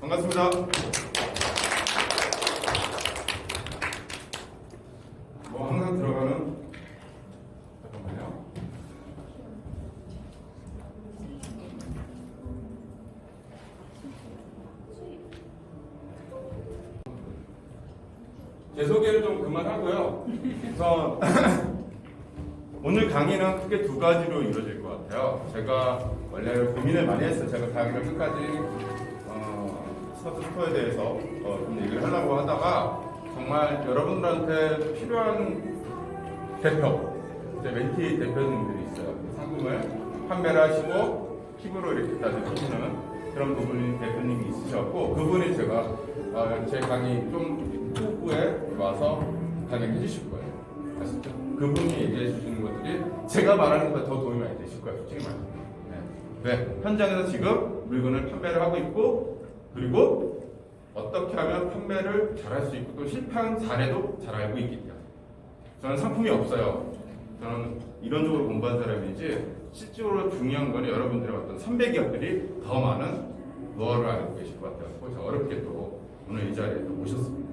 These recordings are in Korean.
반갑습니다. 뭐 항상 들어가는 잠깐만요. 제 소개를 좀 그만하고요. 우선 오늘 강의는 크게 두 가지로 이루어질 것 같아요. 제가 원래 고민을 많이 했어요. 제가 강의를 끝까지 스타트스코어에 대해서 좀 얘기를 하려고 하다가 정말 여러분들한테 필요한 대표, 이제 멘티 대표님들이 있어요. 상품을 판매를 하시고 피부로 이렇게 따져 하시는 그런 부분이 대표님이 있으셨고, 그분이 제가 제 강의 좀 후에 와서 강의해 주실 거예요. 아시죠? 그분이 얘기해 주시는 것들이 제가 말하는 것보다 더 도움이 많이 되실 거예요. 솔직히 말해서. 네. 현장에서 지금 물건을 판매를 하고 있고, 그리고 어떻게 하면 판매를 잘할 수 있고 또 실패한 사례도 잘 알고 있기 때문에 저는 상품이 없어요. 저는 이론적으로 공부한 사람이지 실질적으로 중요한 건 여러분들의 어떤 선배 기업들이 더 많은 노하우를 알고 계실 것 같아서 제가 어렵게 또 오늘 이 자리에 또 모셨습니다.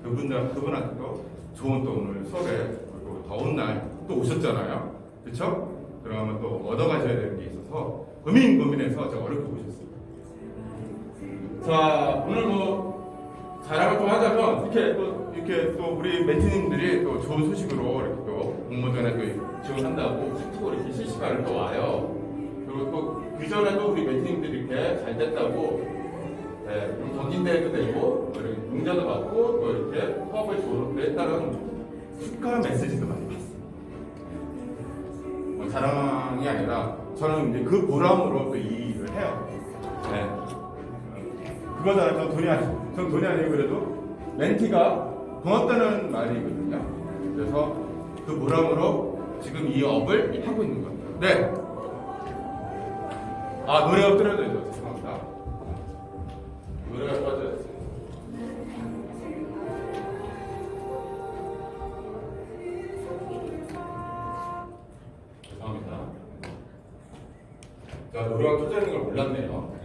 그분한테도 좋은 또 오늘 수업에 그리고 더운 날 또 오셨잖아요. 그렇죠? 그러면 또 얻어가셔야 되는 게 있어서 고민해서 제가 어렵게 모셨습니다. 자, 오늘 뭐 자랑을 좀 하자면 이렇게 또 우리 멘티님들이 또 좋은 소식으로 이렇게 또 공모전에 또 지원한다고 카톡으로 이렇게 실시간으로 또 와요. 그리고 또 그 전에도 우리 멘티님들이 이렇게 잘 됐다고 좀 경진대회도 되고 또 이렇게 용자도 받고 또 이렇게 사업을 좋은 했다는 축하 메시지도 많이 받습니다. 뭐 자랑이 아니라 저는 이제 그 보람으로 또 이 일을 해요. 네. 그거잖아요. 전 돈이 아니고 그래도 멘티가 고맙다는 말이거든요. 그래서 그 보람으로 지금 이 업을 하고 있는 겁니다. 네. 아, 노래가 끊어져요. 죄송합니다. 노래가 빠져요. 죄송합니다. 제가 노래가 켜져 있는 걸 몰랐네요.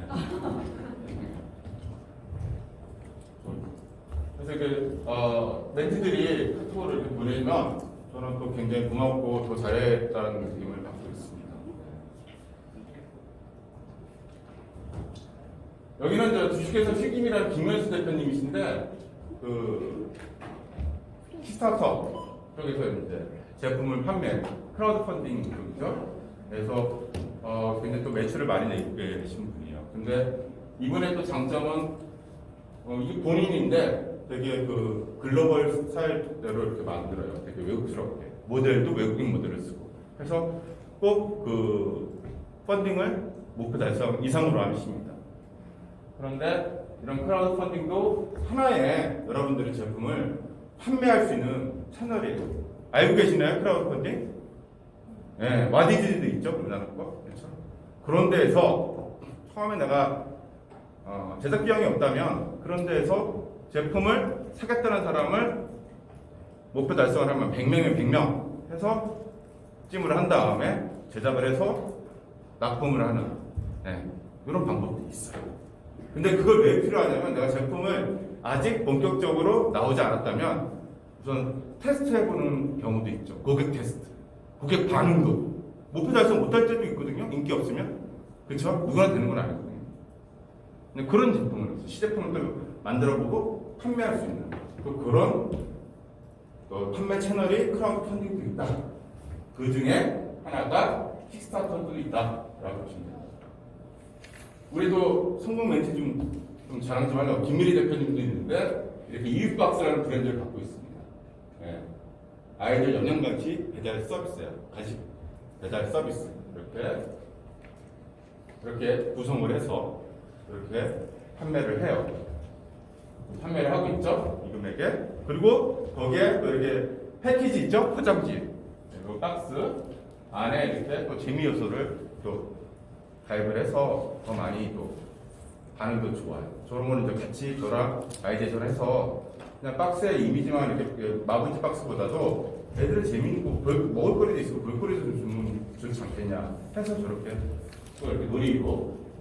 그래서 멘티들이 카톡을 이렇게 보내면 저는 또 굉장히 고맙고 더 잘했다는 느낌을 받고 있습니다. 여기는 저 주식회사 실김이라는 김현수 대표님이신데 그 키스타터 쪽에서 이제 제품을 판매 크라우드 펀딩 쪽이죠. 그래서 굉장히 또 매출을 많이 내고 계신 분이에요. 근데 이번에 또 장점은 이게 본인인데 되게 그 글로벌 스타일대로 이렇게 만들어요. 되게 외국스럽게. 모델도 외국인 모델을 쓰고. 그래서 꼭 그 펀딩을 목표 달성 이상으로 하십니다. 그런데 이런 크라우드 펀딩도 하나의 여러분들의 제품을 판매할 수 있는 채널이에요. 알고 계시나요? 크라우드 펀딩? 네, 와디즈도 있죠? 우리나라 거. 그렇죠? 그런 데에서 처음에 내가 제작 비용이 없다면 그런 데에서 제품을 사겠다는 사람을 목표 달성을 하면 100명이면 100명 해서 찜을 한 다음에 제작을 해서 납품을 하는 이런 방법도 있어요. 근데 그걸 왜 필요하냐면 내가 제품을 아직 본격적으로 나오지 않았다면 우선 테스트 해보는 경우도 있죠. 고객 테스트. 고객 반응도. 목표 달성 못할 때도 있거든요. 인기 없으면. 그렇죠? 누구나 되는 건 아니거든요. 근데 그런 제품을 시제품을 또 만들어보고 판매할 수 있는 또 그런 또 판매 채널이 크라우드 펀딩도 있다. 그 중에 하나가 킥스타터도 있다라고 보시면 됩니다. 우리도 성공 멘티 좀 자랑 좀 하려고 김미리 대표님도 있는데 이렇게 이유박스라는 브랜드를 갖고 있습니다. 네. 아이들 영양간식 배달 서비스예요. 간식 배달 서비스 이렇게 구성을 해서 이렇게 판매를 해요. 판매를 하고 있죠. 이 금액에. 그리고 거기에 또 이렇게 패키지 있죠. 포장지. 그리고 박스 안에 이렇게 또 재미 요소를 또 가입을 해서 더 많이 또 반응도 좋아요. 저런 거는 이제 같이 저랑 아이디어를 해서 그냥 박스에 이미지만 이렇게 마블지 박스보다도 애들은 재밌고 먹을 거리도 있고 볼거리도 좀 주면 좋지 않겠냐 해서 저렇게 또 이렇게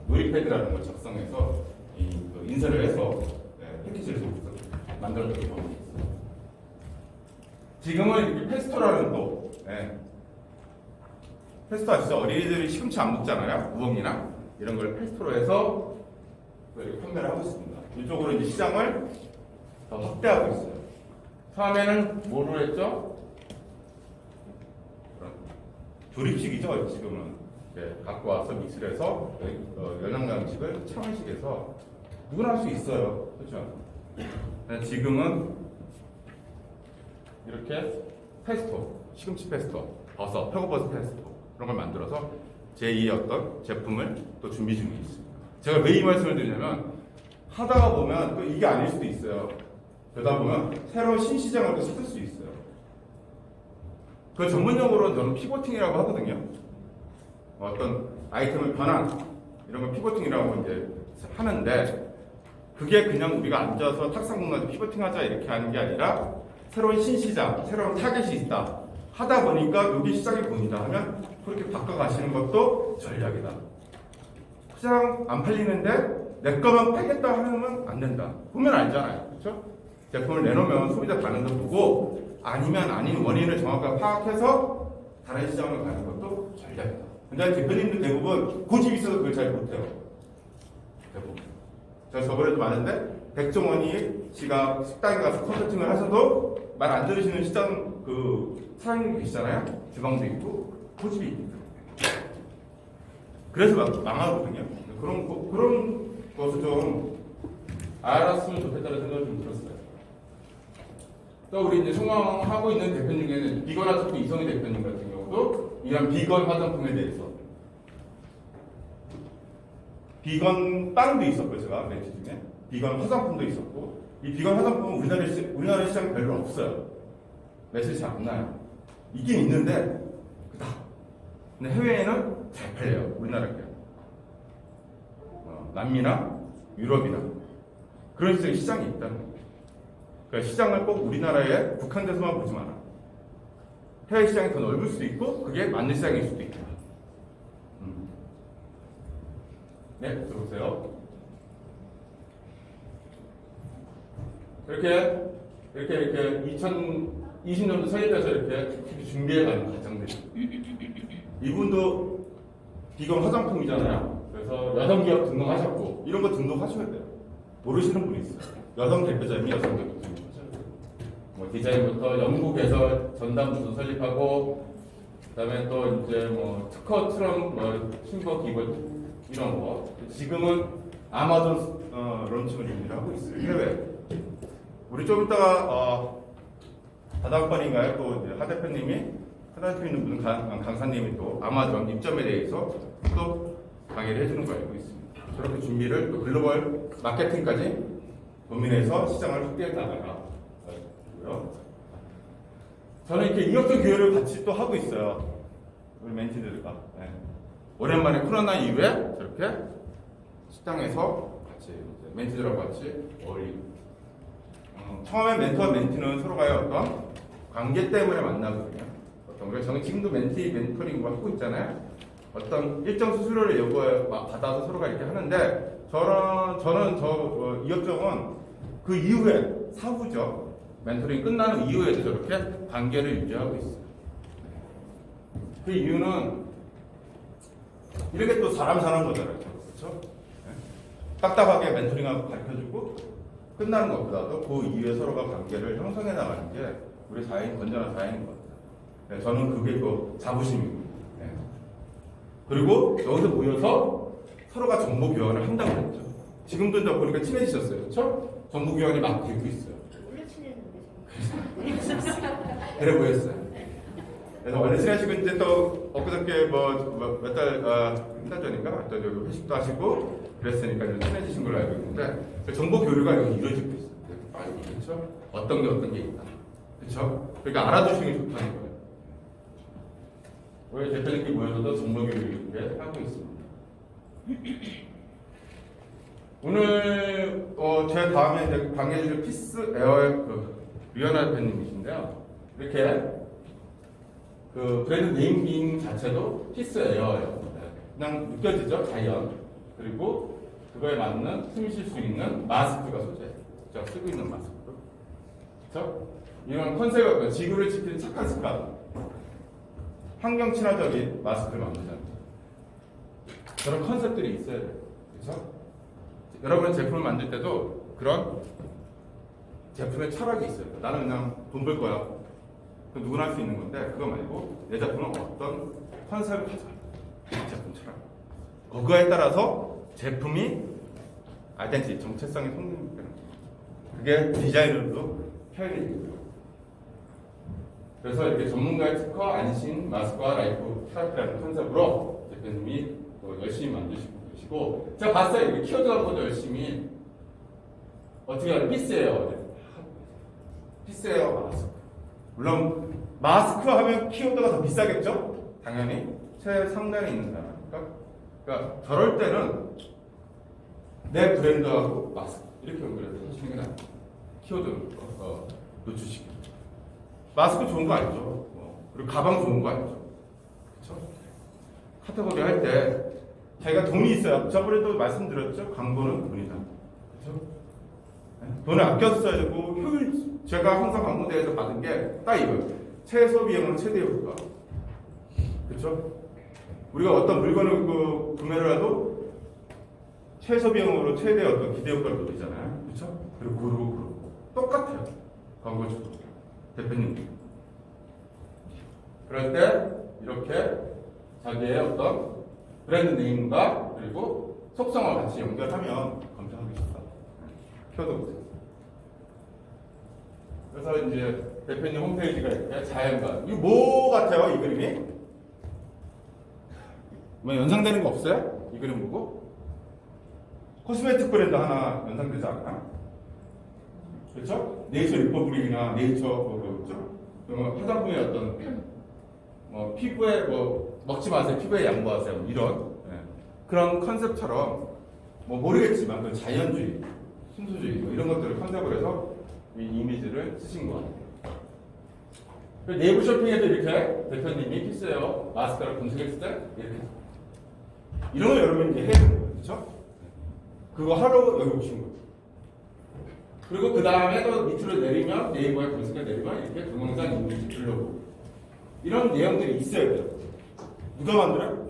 놀이패드라는 걸 작성해서 이 인쇄를 해서 패키지를 만들었던 경험이 있어요. 지금은 이렇게 페스토라는 또 페스토 아시죠? 어린이들이 시금치 안 먹잖아요. 우엉이나 이런 걸 페스토로 해서 이렇게 판매를 하고 있습니다. 이쪽으로 이제 시장을 더 확대하고 있어요. 처음에는 뭐로 했죠? 그런 조립식이죠. 지금은 갖고 와서 믹스를 해서 영양간식을 차원식에서 누구나 할 수 있어요. 그렇죠? 지금은 이렇게 페스토, 시금치 페스토, 버섯, 표고버섯 페스토 그런 걸 만들어서 제2의 어떤 제품을 또 준비 중에 있습니다. 제가 왜 이 말씀을 드리냐면 하다가 보면 또 이게 아닐 수도 있어요. 그러다 보면 새로운 신시장을 또 찾을 수 있어요. 그 전문용어로는 저는 피보팅이라고 하거든요. 어떤 아이템을 변환 이런 걸 피보팅이라고 이제 하는데 그게 그냥 우리가 앉아서 탁상공간에서 피보팅하자 이렇게 하는 게 아니라 새로운 신시장, 새로운 타겟이 있다 하다 보니까 여기 시장이 보인다 하면 그렇게 바꿔가시는 것도 전략이다. 시장 안 팔리는데 내 거만 팔겠다 하면 안 된다. 보면 알잖아요. 그렇죠? 제품을 내놓으면 소비자 반응도 보고 아니면 아닌 원인을 정확하게 파악해서 다른 시장을 가는 것도 전략이다. 근데 대표님들 대부분 고집이 있어서 그걸 잘 못해요. 대부분. 제가 저번에도 많은데 백종원이 씨가 식당에 가서 컨설팅을 하셔도 말 안 들으시는 시장 그 사장님 계시잖아요. 주방도 있고 고집이 있고. 그래서 망하거든요. 그런 것을 좀 알았으면 좋겠다는 생각이 좀 들었어요. 또 우리 이제 성공하고 있는 대표님 중에는 비건 화장품 이성희 대표님 같은 경우도 이런 비건 화장품에 대해서 비건 빵도 있었고요. 제가 멘트 중에 비건 화장품도 있었고 이 비건 화장품은 우리나라 시장에 별로 없어요. 매출이 잘 안 나요. 있긴 있는데 그다. 근데 해외에는 잘 팔려요. 우리나라 게. 남미나 유럽이나 그런 시장이 있다는 거예요. 그러니까 시장을 꼭 우리나라에 국한돼서만 보지 마라. 해외 시장이 더 넓을 수도 있고 그게 맞는 시장일 수도 있다. 네, 들어보세요. 이렇게 2020년도 설립해서 이렇게 준비해가는 과정들. 이분도 비건 화장품이잖아요. 그래서 여성 기업 등록하셨고 이런 거 등록하셔야 돼요. 모르시는 분이 있어요. 여성 대표자님이 여성 기업 등록하셔야 돼요. 뭐 디자인부터 연구개설 전담부서 설립하고 그다음에 또 이제 뭐 특허 트럼 뭐 신고 기본 이런 거. 지금은 아마존 런칭을 준비를 하고 있어요. 해외. 우리 좀 이따가 다다음번인가요? 또 하 대표님이 있는 분 강사님이 또 아마존 입점에 대해서 또 강의를 해주는 거 알고 있습니다. 그렇게 준비를 또 글로벌 마케팅까지 고민해서 시장을 확대해 나가고요. 저는 이렇게 이력서 교육을 같이 또 하고 있어요. 우리 멘티들과. 네. 오랜만에 코로나 이후에 저렇게 식당에서 같이 멘티들하고 같이 어울리고. 처음에 멘토와 멘티는 서로가의 어떤 관계 때문에 만나거든요. 어떤 저는 지금도 멘토링을 하고 있잖아요. 어떤 일정 수수료를 받아서 서로가 이렇게 하는데 저는 이 업종은 그 이후에 사후죠. 멘토링 끝나는 이후에도 저렇게 관계를 유지하고 있어요. 그 이유는 이렇게 또 사람 사는 거잖아요. 그렇죠? 딱딱하게 멘토링하고 가르쳐주고 끝나는 것보다도 그 이후에 서로가 관계를 형성해 나가는 게 우리 사회인 건전한 사회인 것 같아요. 저는 그게 또 자부심입니다. 그리고 여기서 모여서 서로가 정보 교환을 한다고 했죠. 지금도 이제 보니까 친해지셨어요. 그렇죠? 정보 교환이 막 되고 있어요. 원래 친했는데 그래 보였어요. 그래서 원래 친해지고 이제 또 엊그저께 몇 달 전인가 또 여기 회식도 하시고 그랬으니까 좀 친해지신 걸로 알고 있는데 정보 교류가 여기 이루어지고 있어요. 많이 그렇죠? 어떤 게 있다. 그렇죠? 그러니까 알아두시는 게 좋다는 거예요. 우리 대표님께 모여서도 정보 교류를 하고 있습니다. 오늘 제 다음에 이제 강의해 주실 피스 에어의 류현아 대표님이신데요. 이렇게 그 브랜드 네이밍 자체도 피스 에어예요. 그냥 느껴지죠? 자연. 그리고 그거에 맞는 숨 쉴 수 있는 마스크가 소재예요. 저 쓰고 있는 마스크. 그렇죠? 이런 컨셉을 지구를 지키는 착한 습관. 환경 친화적인 마스크를 만들자. 그런 컨셉들이 있어야 돼요. 그렇죠? 여러분 제품을 만들 때도 그런 제품의 철학이 있어요. 나는 그냥 돈 벌 거야. 그 누구나 할 수 있는 건데 그거 말고 내 제품은 어떤 컨셉을 가져. 제품 철학. 그거에 따라서 제품이 아이덴티티, 정체성이 성립되는 거예요. 그게 디자이너도 표현이 되고요. 그래서 이렇게 전문가의 특허, 안심, 마스크와 라이프 테라피라는 컨셉으로 대표님이 또 열심히 만드시고 계시고, 제가 봤어요. 이게 키워드 보도 열심히 어떻게 하면 피스예요. 피스예요, 마스크. 물론 마스크 하면 키워드가 더 비싸겠죠? 당연히 최상단에 있는 사람. 그러니까 저럴 때는 내 브랜드하고 마스크 이렇게 연결해서 하시는 게 나아요. 키워드 노출시키고. 마스크 좋은 거 아니죠? 그리고 가방 좋은 거 아니죠? 그렇죠? 카테고리 할 때 자기가 돈이 있어요. 저번에도 말씀드렸죠? 광고는 돈이다. 그렇죠? 돈을 아껴서 써야 되고 효율. 제가 항상 광고대에서 받은 게 딱 이거예요. 최소 비용으로 최대 효과. 그렇죠? 우리가 어떤 물건을 구매를 해도 최소 비용으로 최대 어떤 기대 효과를 노리잖아요. 그렇죠? 그리고 그러고 똑같아요. 광고주도. 대표님. 그럴 때 이렇게 자기의 어떤 브랜드 네임과 그리고 속성을 같이 연결하면 검증하기 쉽다. 표도 보세요. 그래서 이제 대표님 홈페이지가 이렇게 자연관. 이거 뭐 같아요? 이 그림이? 뭐 연상되는 거 없어요? 이 그림 보고? 코스메틱 브랜드 하나 연상되지 않나? 그렇죠? 네이처 리퍼블릭이나 네이처 그렇죠? 화장품의 어떤 피부에 먹지 마세요, 피부에 양보하세요, 이런 그런 컨셉처럼 모르겠지만 그 자연주의, 순수주의 이런 것들을 컨셉을 해서 이 이미지를 쓰신 것 같아요. 네이버 쇼핑에도 이렇게 대표님이 피스웨어 마스크를 검색했을 때 이렇게 이런 거 여러분 이제 해야 되는 거예요, 그렇죠? 그거 하러 여기 오신 거예요. 그리고 그 다음에 또 밑으로 내리면 네이버에 검색해 내리면 이렇게 동영상 이미지 블로그 이런 내용들이 있어야 돼요. 누가 만들어요?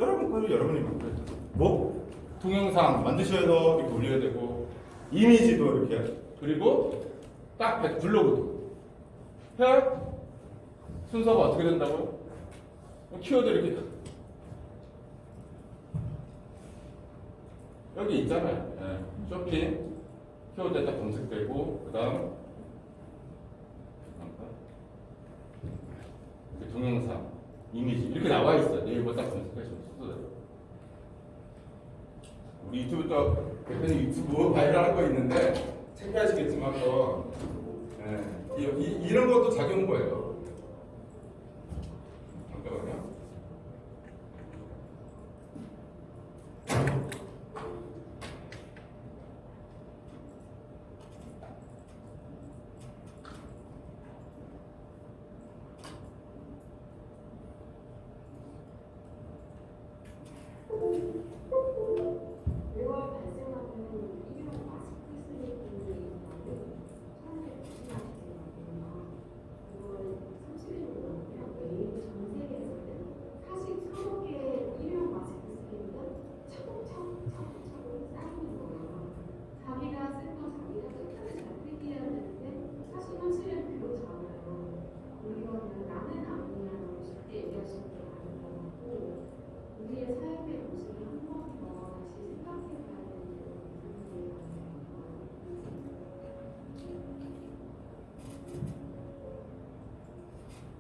여러분이 만들어요. 뭐? 동영상 만드셔야 이렇게 올려야 되고 이미지도 이렇게 그리고 딱 블로그도 해야 순서가 어떻게 된다고요? 키워드 이렇게 여기 있잖아요. 쇼핑 키워드에 딱 검색되고 그 다음 동영상, 이미지 이렇게 나와 있어요. 네이버 딱 검색하시면 써도 돼요. 우리 유튜브 또 대표님 유튜브 바이럴할 거 있는데 챙겨하시겠지만 이런 것도 작용 거예요. 잠깐만요.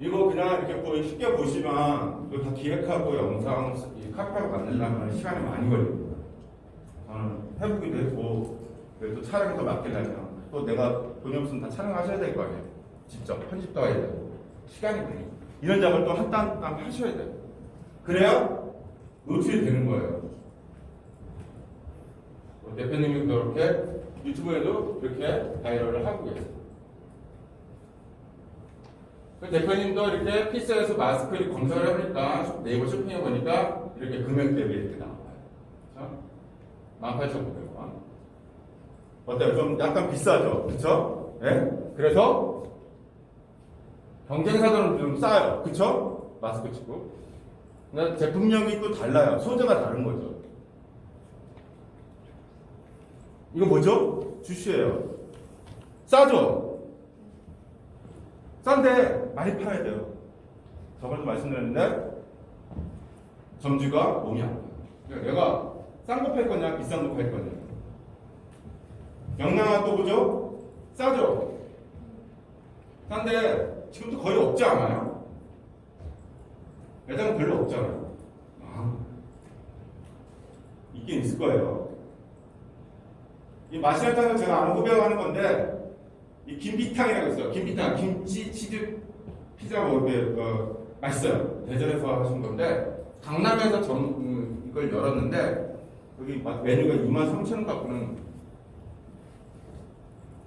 이거 그냥 이렇게 쉽게 보시면 이거 다 기획하고 영상 카피하고 만들려면 시간이 많이 걸립니다. 저는 해보기도 했고 또 촬영도 맡기려면 또 내가 돈이 없으면 다 촬영하셔야 될 거 아니에요. 직접 편집도 해야 되고 시간이 걸리고 이런 작업을 또 한 땀 하셔야 돼요. 그래야 노출이 되는 거예요. 대표님이 그렇게 유튜브에도 이렇게 바이럴을 하고 계세요. 대표님도 이렇게 피스에서 마스크를 검색을 해보니까 네이버 쇼핑해 보니까 이렇게 금액 대비 이렇게 나와요. 그렇죠? 18,900원. 어때요? 좀 약간 비싸죠, 그렇죠? 예? 그래서 경쟁사들은 좀 싸요, 그렇죠? 마스크 치고. 근데 제품력이 또 달라요. 소재가 다른 거죠. 이거 뭐죠? 주시예요. 싸죠? 싼데 많이 팔아야 돼요. 저번에도 말씀드렸는데 점주가 몸이 아파요. 그러니까 내가 싼 거 팔 거냐 비싼 거 팔 거냐. 영양화 또 보죠? 싸죠? 싼데 지금도 거의 없지 않아요? 매장 별로 없잖아요. 있긴 있을 거예요. 이 마시멜탕은 제가 안 후배하는 건데 이 김비탕이라고 있어요. 김비탕, 김치, 치즈, 피자 뭐 이렇게 맛있어요. 대전에서 하신 건데 강남에서 이걸 열었는데 여기 메뉴가 23,000원 갖고는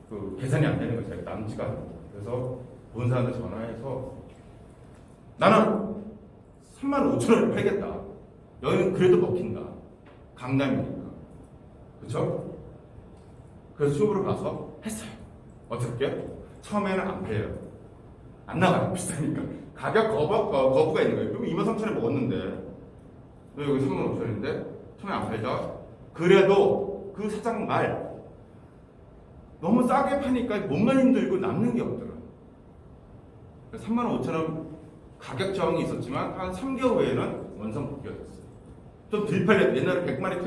그 계산이 안 되는 거예요. 남지가 않아요. 그래서 본사한테 전화해서 나는 35,000원을 팔겠다. 여기는 그래도 먹힌다. 강남이니까. 그렇죠? 그래서 쇼부를 가서 했어요. 어떻게? 처음에는 안 팔려요. 안 나가요. 비싸니까. 가격 거부가 있는 거예요. 그럼 23,000원에 먹었는데 왜 여기 35,000원인데 처음에 안 팔자. 그래도 그 사장 말 너무 싸게 파니까 몸만 힘들고 남는 게 없더라고요. 35,000원 가격 저항이 있었지만 한 3개월 후에는 원상 복귀가 됐어요. 좀 덜 팔렸어요. 옛날에 100마리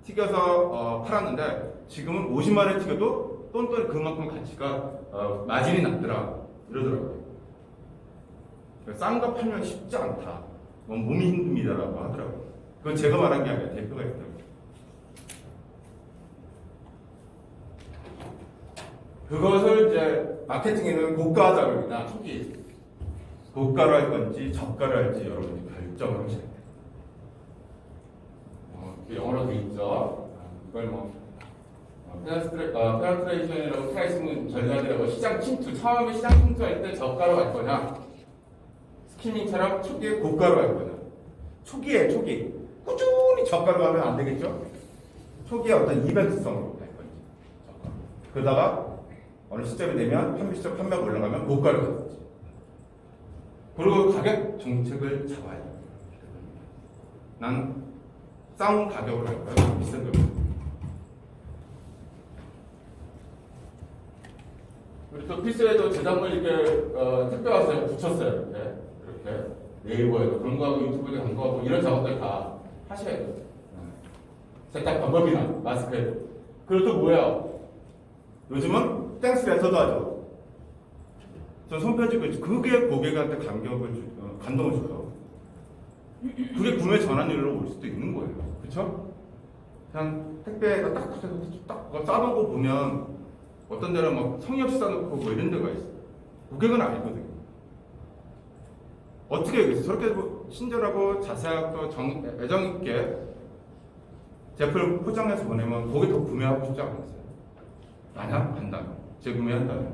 튀겨서 팔았는데 지금은 50마리 튀겨도 똔똔 그만큼 가치가 마진이 낮더라 이러더라고요. 싼 거 팔면 쉽지 않다. 몸이 힘듭니다라고 하더라고요. 그건 제가 말한 게 아니라 대표가 있더라고요. 그것을 이제 마케팅에는 고가 자금이나 초기 고가로 할 건지 저가로 할지 여러분이 결정을 하셔야 돼요. 영어로 돼 있죠. 이걸 뭐 페네트레이션이라고 프라이싱 전략이라고 시장 침투 처음에 시장 침투할 때 저가로 갈 거냐 스키밍처럼 초기에 고가로 갈 거냐 초기 꾸준히 저가로 가면 안 되겠죠. 초기에 어떤 이벤트성으로 갈 건지 저가. 그러다가 어느 시점이 되면 판매가 올라가면 고가로 가든지 그리고 가격 정책을 잡아야 돼요. 난 싼 가격으로 할 거야? 비싼 가격으로? 우리 또 필수에도 제작물 이렇게 택배 와서 붙였어요. 이렇게 네이버에도 그런 거하고 유튜브에 간 거하고 이런 작업들 다 하셔야 돼요. 세탁 방법이나 마스크에도. 그리고 또 뭐야? 요즘은 땡스 레터도 하죠. 전 손편집을 있죠. 그게 고객한테 감동을 줘요. 그게 구매 전환율로 올 수도 있는 거예요. 그쵸? 그냥 택배가 딱 싸놓고 보면 어떤 데는 막 성의 없이 싸놓고 뭐 이런 데가 있어요. 고객은 알거든요. 어떻게 해야겠어요? 저렇게 친절하고 자세하고 애정 있게 제품을 포장해서 보내면 거기 더 구매하고 싶지 않겠어요? 만약 한다면, 재구매한다면.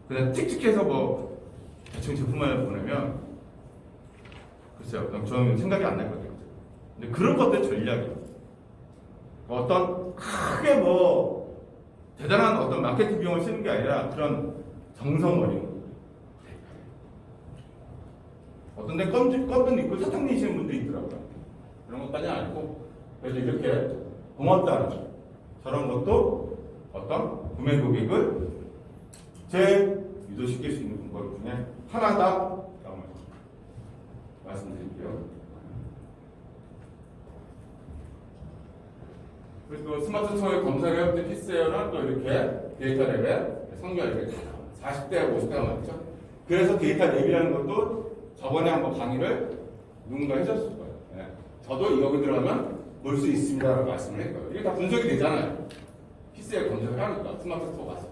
그냥 틱틱해서 뭐 대충 제품만 보내면 글쎄요, 저는 생각이 안 나거든요. 근데 그런 것들 전략이에요. 어떤 크게 뭐 대단한 어떤 마케팅 비용을 쓰는 게 아니라 그런 정성 어린 어떤 데 껌도 있고 사탕내시는 분도 있더라고요. 그런 것까지 아니고 그래서 이렇게 고맙다는 저런 것도 어떤 구매 고객을 유도시킬 수 있는 방법 중에 하나다. 말씀드릴게요. 그리고 또 스마트 스토어에 검사를 해볼 때 피스에어는 또 이렇게 데이터 랩에 성격 이렇게 다 나와요. 40대하고 50대가 맞죠? 그래서 데이터 랩이라는 것도 저번에 한번 강의를 누군가 해줬을 거예요. 네. 저도 여기 들어가면 볼 수 있습니다라고 말씀을 했거든요. 이게 다 분석이 되잖아요. 피스에어 검색을 하니까 스마트 스토어 가서.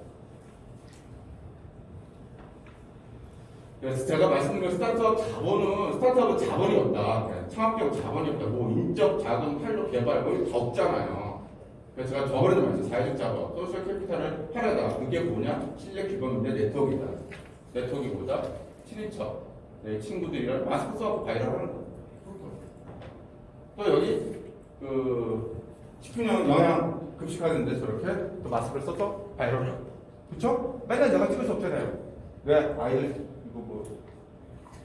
그래서 제가 말씀드린 스타트업은 자본이 없다. 창업적 자본이 없다. 뭐 인적 자금, 팔로 개발 뭐 이거 다 없잖아요. 그래서 제가 저번에도 말했어요. 사회적 자본, 소셜 캐피탈을 하려다. 그게 뭐냐? 실력 기반인데 네트워크이다. 네트워크보다 친인척, 내 친구들이랑 마스크 써갖고 바이럴하는 거예요. 또 여기 식품용 영양 급식하는데 저렇게 또 마스크를 써서 바이럴을 하고. 그쵸? 맨날 내가 찍을 수 없잖아요. 왜? 아이들 이거 뭐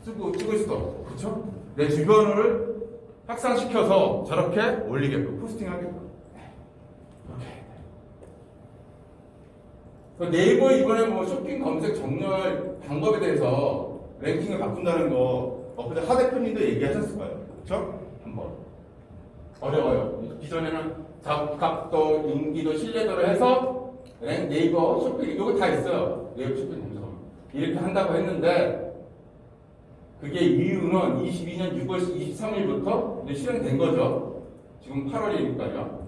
쓰고 찍을 수도 없고. 그쵸? 내 주변을 확산시켜서 저렇게 올리게끔 포스팅하게끔. 이렇게. 네이버 이번에 뭐 쇼핑 검색 정렬 방법에 대해서 랭킹을 바꾼다는 거 엊그제 하 대표님도 얘기하셨을 거예요. 그쵸? 한번. 어려워요. 기존에는 작값도, 인기도, 신뢰도를 해서 네이버 쇼핑, 이거 다 있어요. 네이버 쇼핑 검색. 이렇게 한다고 했는데, 그게 이유는 22년 6월 23일부터 이제 실행된 거죠. 지금 8월이니까요.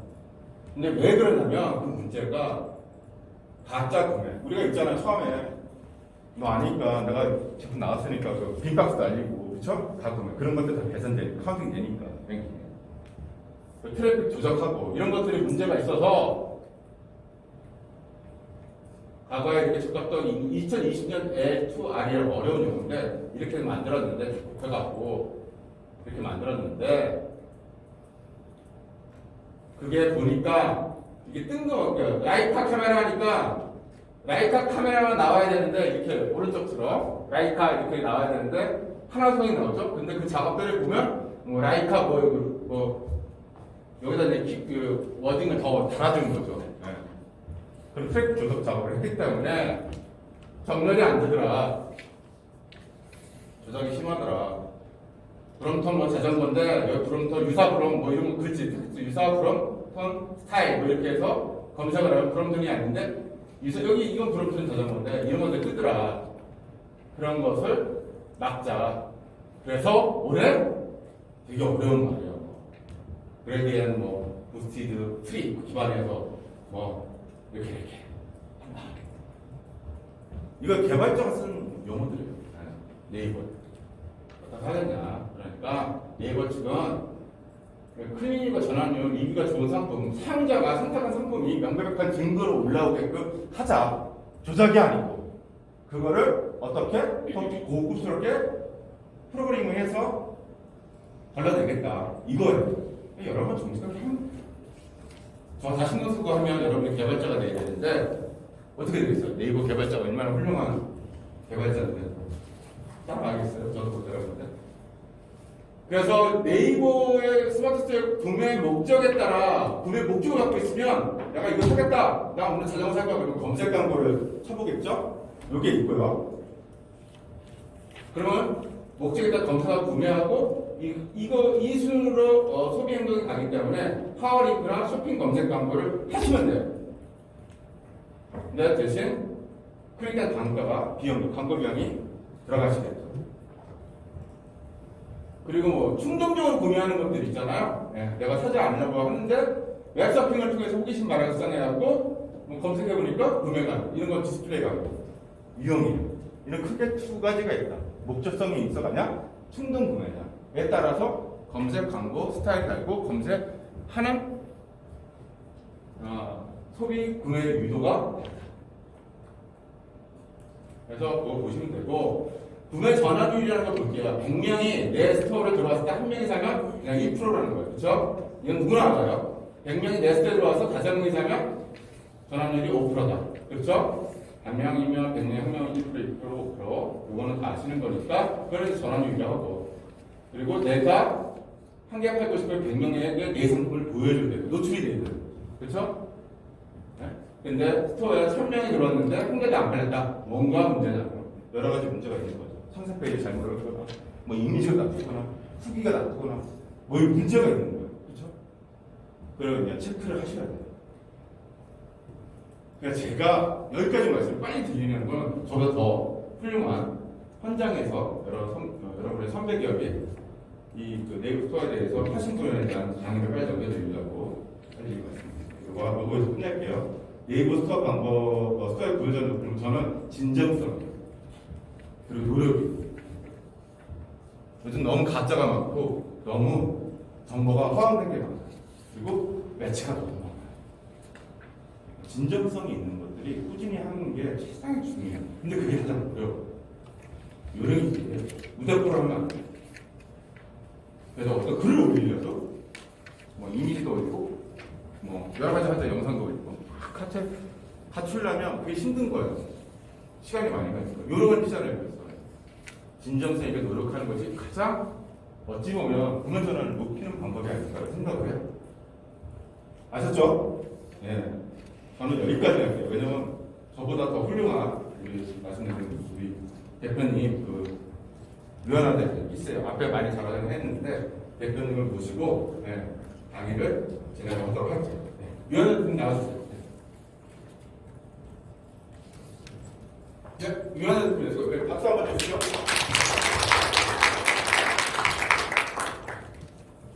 근데 왜 그러냐면, 그 문제가 가짜 구매. 우리가 있잖아, 처음에. 너 아니까 내가 제품 나왔으니까 그 빈박스 날리고, 그쵸? 다 구매. 그런 것들 다 개선되니까, 카운팅 되니까, 랭킹에. 트래픽 조작하고 이런 것들이 문제가 있어서 과거에 이렇게 적었던 2020년 L2R이 어려운 용어인데 이렇게 만들었는데 좁혀갖고 이렇게 만들었는데 그게 보니까 이게 뜬금없게 라이카 카메라 하니까 라이카 카메라만 나와야 되는데 이렇게 오른쪽처럼 라이카 이렇게 나와야 되는데 파나소닉 나오죠? 근데 그 작업들을 보면 뭐 라이카 뭐 여기다 이제 그 워딩을 더 달아주는 거죠. 네. 그럼 트랙 조작 작업을 했기 때문에 정렬이 안 되더라. 조작이 심하더라. 브롬톤 뭐 자전거인데 여기 브롬톤 유사브롬 뭐 이런 거 그렇지. 유사브롬톤 스타일 뭐 이렇게 해서 검색을 하면 브롬톤이 아닌데 여기 이건 브롬톤 자전거인데 이런 것들 뜨더라. 그런 것을 막자. 그래서 올해 되게 어려운 말이에요. 그레디엔 뭐 부스티드 트리 기반해서 뭐 이렇게 한다. 이거 개발자가 쓴 용어들이에요. 네이버 어떻게 하겠냐. 그러니까 네이버 측은 클리닉과 전환율, 리뷰가 좋은 상품, 사용자가 선택한 상품이 명백한 증거로 올라오게끔 하자. 조작이 아니고 그거를 어떻게 더 고급스럽게 프로그래밍을 해서 발라내겠다. 이거예요. 여러분 정신을 저다 신경 쓰고 하면 여러분이 개발자가 돼야 되는데 어떻게 되겠어요? 네이버 개발자가 얼마나 훌륭한 개발자인데 따라가겠어요? 저도 못 따라가는데. 그래서 네이버의 스마트 스토어 구매 목적에 따라 구매 목적을 갖고 있으면 내가 이거 사겠다. 나 오늘 자전거 살 거야. 그러면 검색 광고를 쳐보겠죠? 이게 있고요. 그러면 목적에 따라 검색하고 구매하고 이 순으로 소비 행동이 가기 때문에 파워링크나 쇼핑 검색 광고를 하시면 돼요. 근데 대신 클릭한 단가가 비용, 광고 비용이 들어가시겠죠. 그리고 뭐 충동적으로 구매하는 것들 있잖아요. 내가 사지 않으려고 하는데 웹서핑을 통해서 호기심 발생해갖고 뭐 검색해보니까 구매가 이런 거 디스플레이가 유형이에요. 이런 크게 두 가지가 있다. 목적성이 있어가냐 충동 구매냐. 에 따라서 검색 광고 스타일 달고 검색하는 소비 구매 유도가 그래서 그거 보시면 되고 구매 전환율이라는 걸 볼게요. 100명이 내 스토어를 들어왔을 때 한 명이 사면 그냥 1%라는 거예요. 그렇죠? 이건 누구나 알아요. 100명이 내 스토어에 들어와서 5명이 사면 전환율이 5%다. 그렇죠? 100명이면 100명에 1명이 1%, 5%. 이거는 다 아시는 거니까 그래서 전환율이라고 하고 그리고 내가 한 개 팔고 싶으면 100명에게 내 상품을 보여줘야 돼요. 노출이 돼야 돼요. 그렇죠? 네? 근데 스토어에 1000명이 들어왔는데 한 개도 안 팔렸다. 뭔가 문제냐고. 여러 가지 문제가 있는 거죠. 상세 페이지 잘못 읽거나, 뭐 이미지가 나쁘거나, 후기가 나쁘거나, 뭐 문제가 있는 거예요. 그렇죠? 그러면 체크를 하셔야 돼요. 그래서 제가 여기까지 말씀 빨리 드리는 건 저보다 더 훌륭한 현장에서 여러분의 선배 기업이 그 네이버 스토어에 대해서 하신 분에 대한 강의를 빨리 전해드리려고 해드릴 것 같습니다. 요거에서 끝낼게요. 네이버 스토어 방법, 스토어의 구조적으로 보면 저는 진정성 그리고 노력이 요즘 너무 가짜가 많고 너무 정보가 허황된 게 많아요. 그리고 매체가 너무 많아요. 진정성이 있는 것들이 꾸준히 하는 게 세상에 중요해요. 근데 그게 가장 어려워요. 요령이 있어요. 무대포로 하면 안 돼요. 그래서 어떤 글을 올리려도 뭐 이미지도 올리고 뭐 여러 가지 하자 영상도 올리고 갖추려면 그게 힘든 거예요. 시간이 많이 가니까 요령을 피잖아요. 그래서 진정성 있게 노력하는 것이 가장 어찌 보면 공연전환을 높이는 방법이 아닐까 생각을 해요. 아셨죠? 예. 저는 여기까지 할게요. 왜냐면 저보다 더 훌륭한 우리 말씀드린 우리 대표님 유한한 대표 있어요. 앞에 많이 잘하긴 했는데 대표님을 모시고 강의를 진행하도록 할게요. 유한한 대표님 나와주세요. 네, 유한한 대표님 박수 한번 주시죠.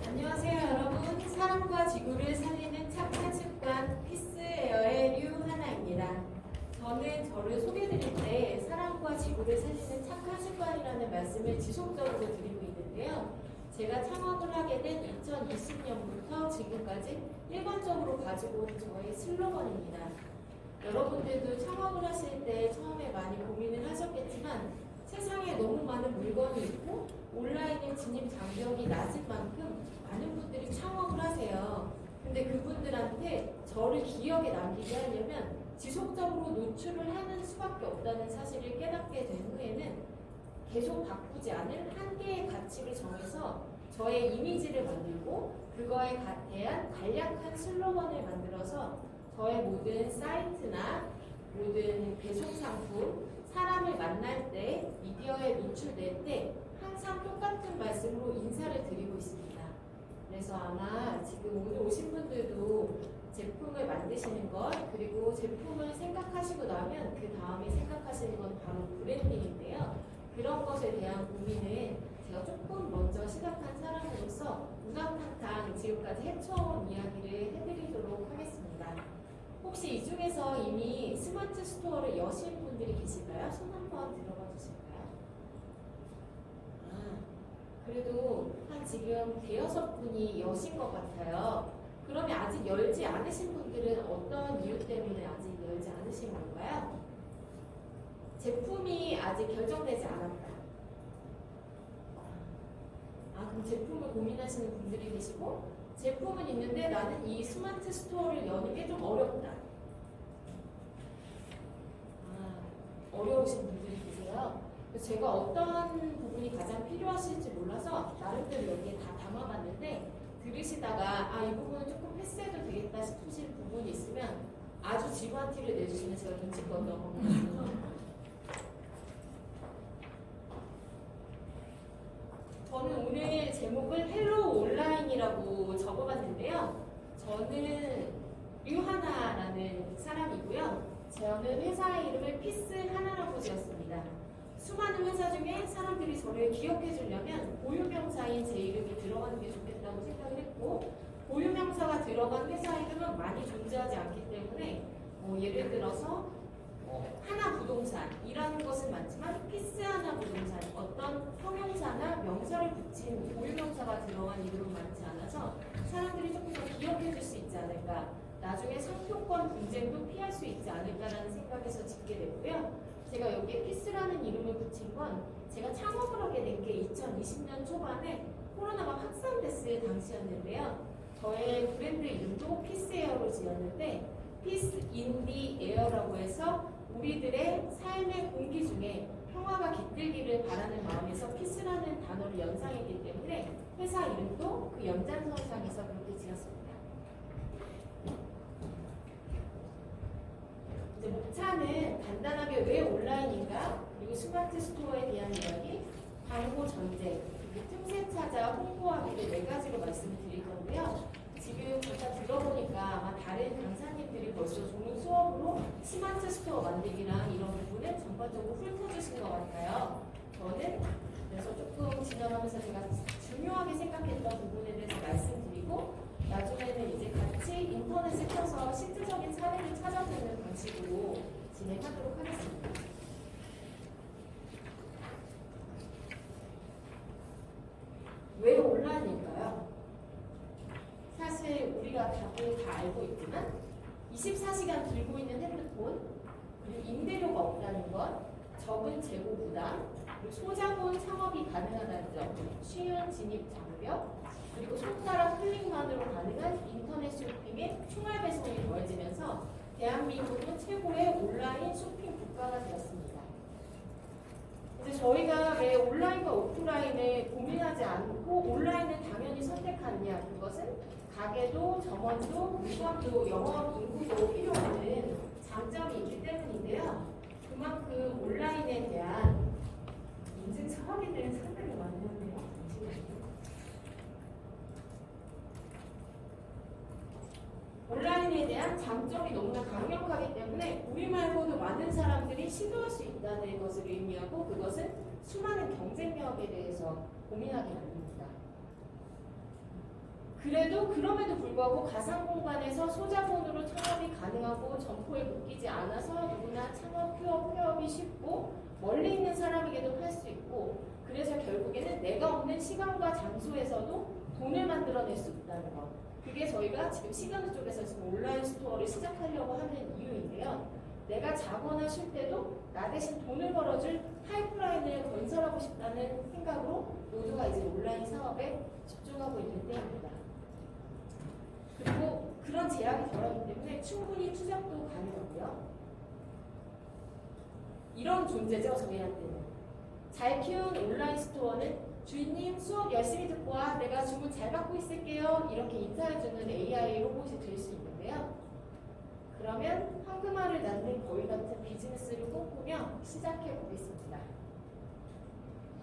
안녕하세요 여러분. 사람과 지구를 살리는 착한 습관 피스에어의 류하나입니다. 저는 저를 소개드릴 때 사람과 지구를 살리는 착한 습관이라는 말씀을 지속적으로 드리고 있는데요. 제가 창업을 하게 된 2020년부터 지금까지 일관적으로 가지고 온 저의 슬로건입니다. 여러분들도 창업을 하실 때 처음에 많이 고민을 하셨겠지만 세상에 너무 많은 물건이 있고 온라인의 진입 장벽이 낮은 만큼 많은 분들이 창업을 하세요. 근데 그분들한테 저를 기억에 남기게 하려면 지속적으로 노출을 하는 수밖에 없다는 사실을 깨닫게 된 후에는 계속 바꾸지 않을 한계의 가치를 정해서 저의 이미지를 만들고 그거에 대한 간략한 슬로건을 만들어서 저의 모든 사이트나 모든 배송 상품, 사람을 만날 때, 미디어에 노출될 때 항상 똑같은 말씀으로 인사를 드리고 있습니다. 그래서 아마 지금 오늘 오신 분들도 제품을 만드시는 것, 그리고 제품을 생각하시고 나면 그 다음에 생각하시는 건 바로 브랜딩인데요. 그런 것에 대한 고민을 제가 조금 먼저 시작한 사람으로서 우당탕탕 지금까지 헤쳐온 이야기를 해드리도록 하겠습니다. 혹시 이 중에서 이미 스마트 스토어를 여신 분들이 계실까요? 손 한번 들어봐 주실까요? 그래도 한 지금 대여섯 분이 여신 것 같아요. 그러면 아직 열지 않으신 분들은 어떤 이유 때문에 아직 열지 않으신 건가요? 제품이 아직 결정되지 않았다. 그럼 제품을 고민하시는 분들이 계시고 제품은 있는데 나는 이 스마트 스토어를 여는 게 좀 어렵다. 어려우신 분들이 계세요. 제가 어떤 부분이 가장 필요하실지 몰라서 나름대로 여기에 다 담아봤는데 들으시다가 이 부분은 조금 패스해도 되겠다 싶으실 부분이 있으면 아주 지루한 티를 내주시면 제가 눈치껏 넘어가요. 저는 오늘 제목을 헬로우 온라인이라고 적어봤는데요. 저는 류하나라는 사람이고요. 저는 회사 이름을 피스하나라고 지었습니다. 수많은 회사 중에 사람들이 저를 기억해 주려면 고유명사인 제 이름이 들어가는 게 좋겠다고 생각을 했고 고유명사가 들어간 회사 이름은 많이 존재하지 않기 때문에 예를 들어서 하나 부동산이라는 것은 많지만 피스하나 부동산 어떤 형용사나 명사를 붙인 고유명사가 들어간 이름은 많지 않아서 사람들이 조금 더 기억해 줄 수 있지 않을까 나중에 상표권 분쟁도 피할 수 있지 않을까라는 생각에서 짓게 됐고요. 제가 여기에 피스라는 이름을 붙인 건 제가 창업을 하게 된 게 2020년 초반에 코로나가 확산됐을 당시였는데요. 저의 브랜드 이름도 피스에어로 지었는데 피스 인디 에어라고 해서 우리들의 삶의 공기 중에 평화가 깃들기를 바라는 마음에서 피스라는 단어를 연상했기 때문에 회사 이름도 그 연장선상에서 그렇게 지었습니다. 이제 목차는 간단하게 왜 온라인인가, 그리고 스마트 스토어에 대한 이야기, 광고 전쟁, 그리고 틈새 찾아 홍보하기를 4가지로 말씀을 드릴 건데요. 지금 잠깐 들어보니까 아마 다른 강사님들이 벌써 좋은 수업으로 스마트 스토어 만들기랑 이런 부분을 전반적으로 훑어주신 것 같아요. 저는 그래서 조금 지나가면서 제가 중요하게 생각했던 부분에 대해서 말씀드리고 나중에는 이제 같이 인터넷에 켜서 실질적인 사례를 찾아보는 방식으로 진행하도록 하겠습니다. 왜 온라인일까요? 사실 우리가 다들 다 알고 있지만 24시간 들고 있는 핸드폰, 그리고 임대료가 없다는 것, 적은 재고 부담, 그리고 소자본 창업이 가능하다는 점, 쉬운 진입 장벽, 그리고 손가락 클릭만으로 가능한 인터넷 쇼핑의 총알 배송이 더해지면서 대한민국은 최고의 온라인 쇼핑 국가가 되었습니다. 이제 저희가 왜 온라인과 오프라인을 고민하지 않고 온라인을 당연히 선택하느냐, 그것은 가게도 점원도 물건도 영업 인구도 필요 없는 장점이 있기 때문인데요. 그만큼 온라인에 대한 인증서 확인들은 상당히 많이 하네요. 온라인에 대한 장점이 너무나 강력하기 때문에 우리 말고도 많은 사람들이 시도할 수 있다는 것을 의미하고 그것은 수많은 경쟁력에 대해서 고민하게 만듭니다. 그럼에도 불구하고 가상 공간에서 소자본으로 창업이 가능하고 점포에 묶이지 않아서 누구나 창업 폐업이 쉽고 멀리 있는 사람에게도 할 수 있고 그래서 결국에는 내가 없는 시간과 장소에서도 돈을 만들어낼 수 있다는 것. 그게 저희가 지금 시간우 쪽에서 지금 온라인 스토어를 시작하려고 하는 이유인데요. 내가 자거나 쉴 때도 나 대신 돈을 벌어줄 파이프라인을 건설하고 싶다는 생각으로 모두가 이제 온라인 사업에 집중하고 있는 때입니다. 그리고 그런 제약이 덜하기 때문에 충분히 투잡도 가능하고요. 이런 존재죠, 저희한테는. 잘 키운 온라인 스토어는 주인님 수업 열심히 듣고 와, 내가 주문 잘 받고 있을게요, 이렇게 인사해주는 AI 로봇이 될 수 있는데요. 그러면 황금알을 낳는 거위 같은 비즈니스를 꿈꾸며 시작해 보겠습니다.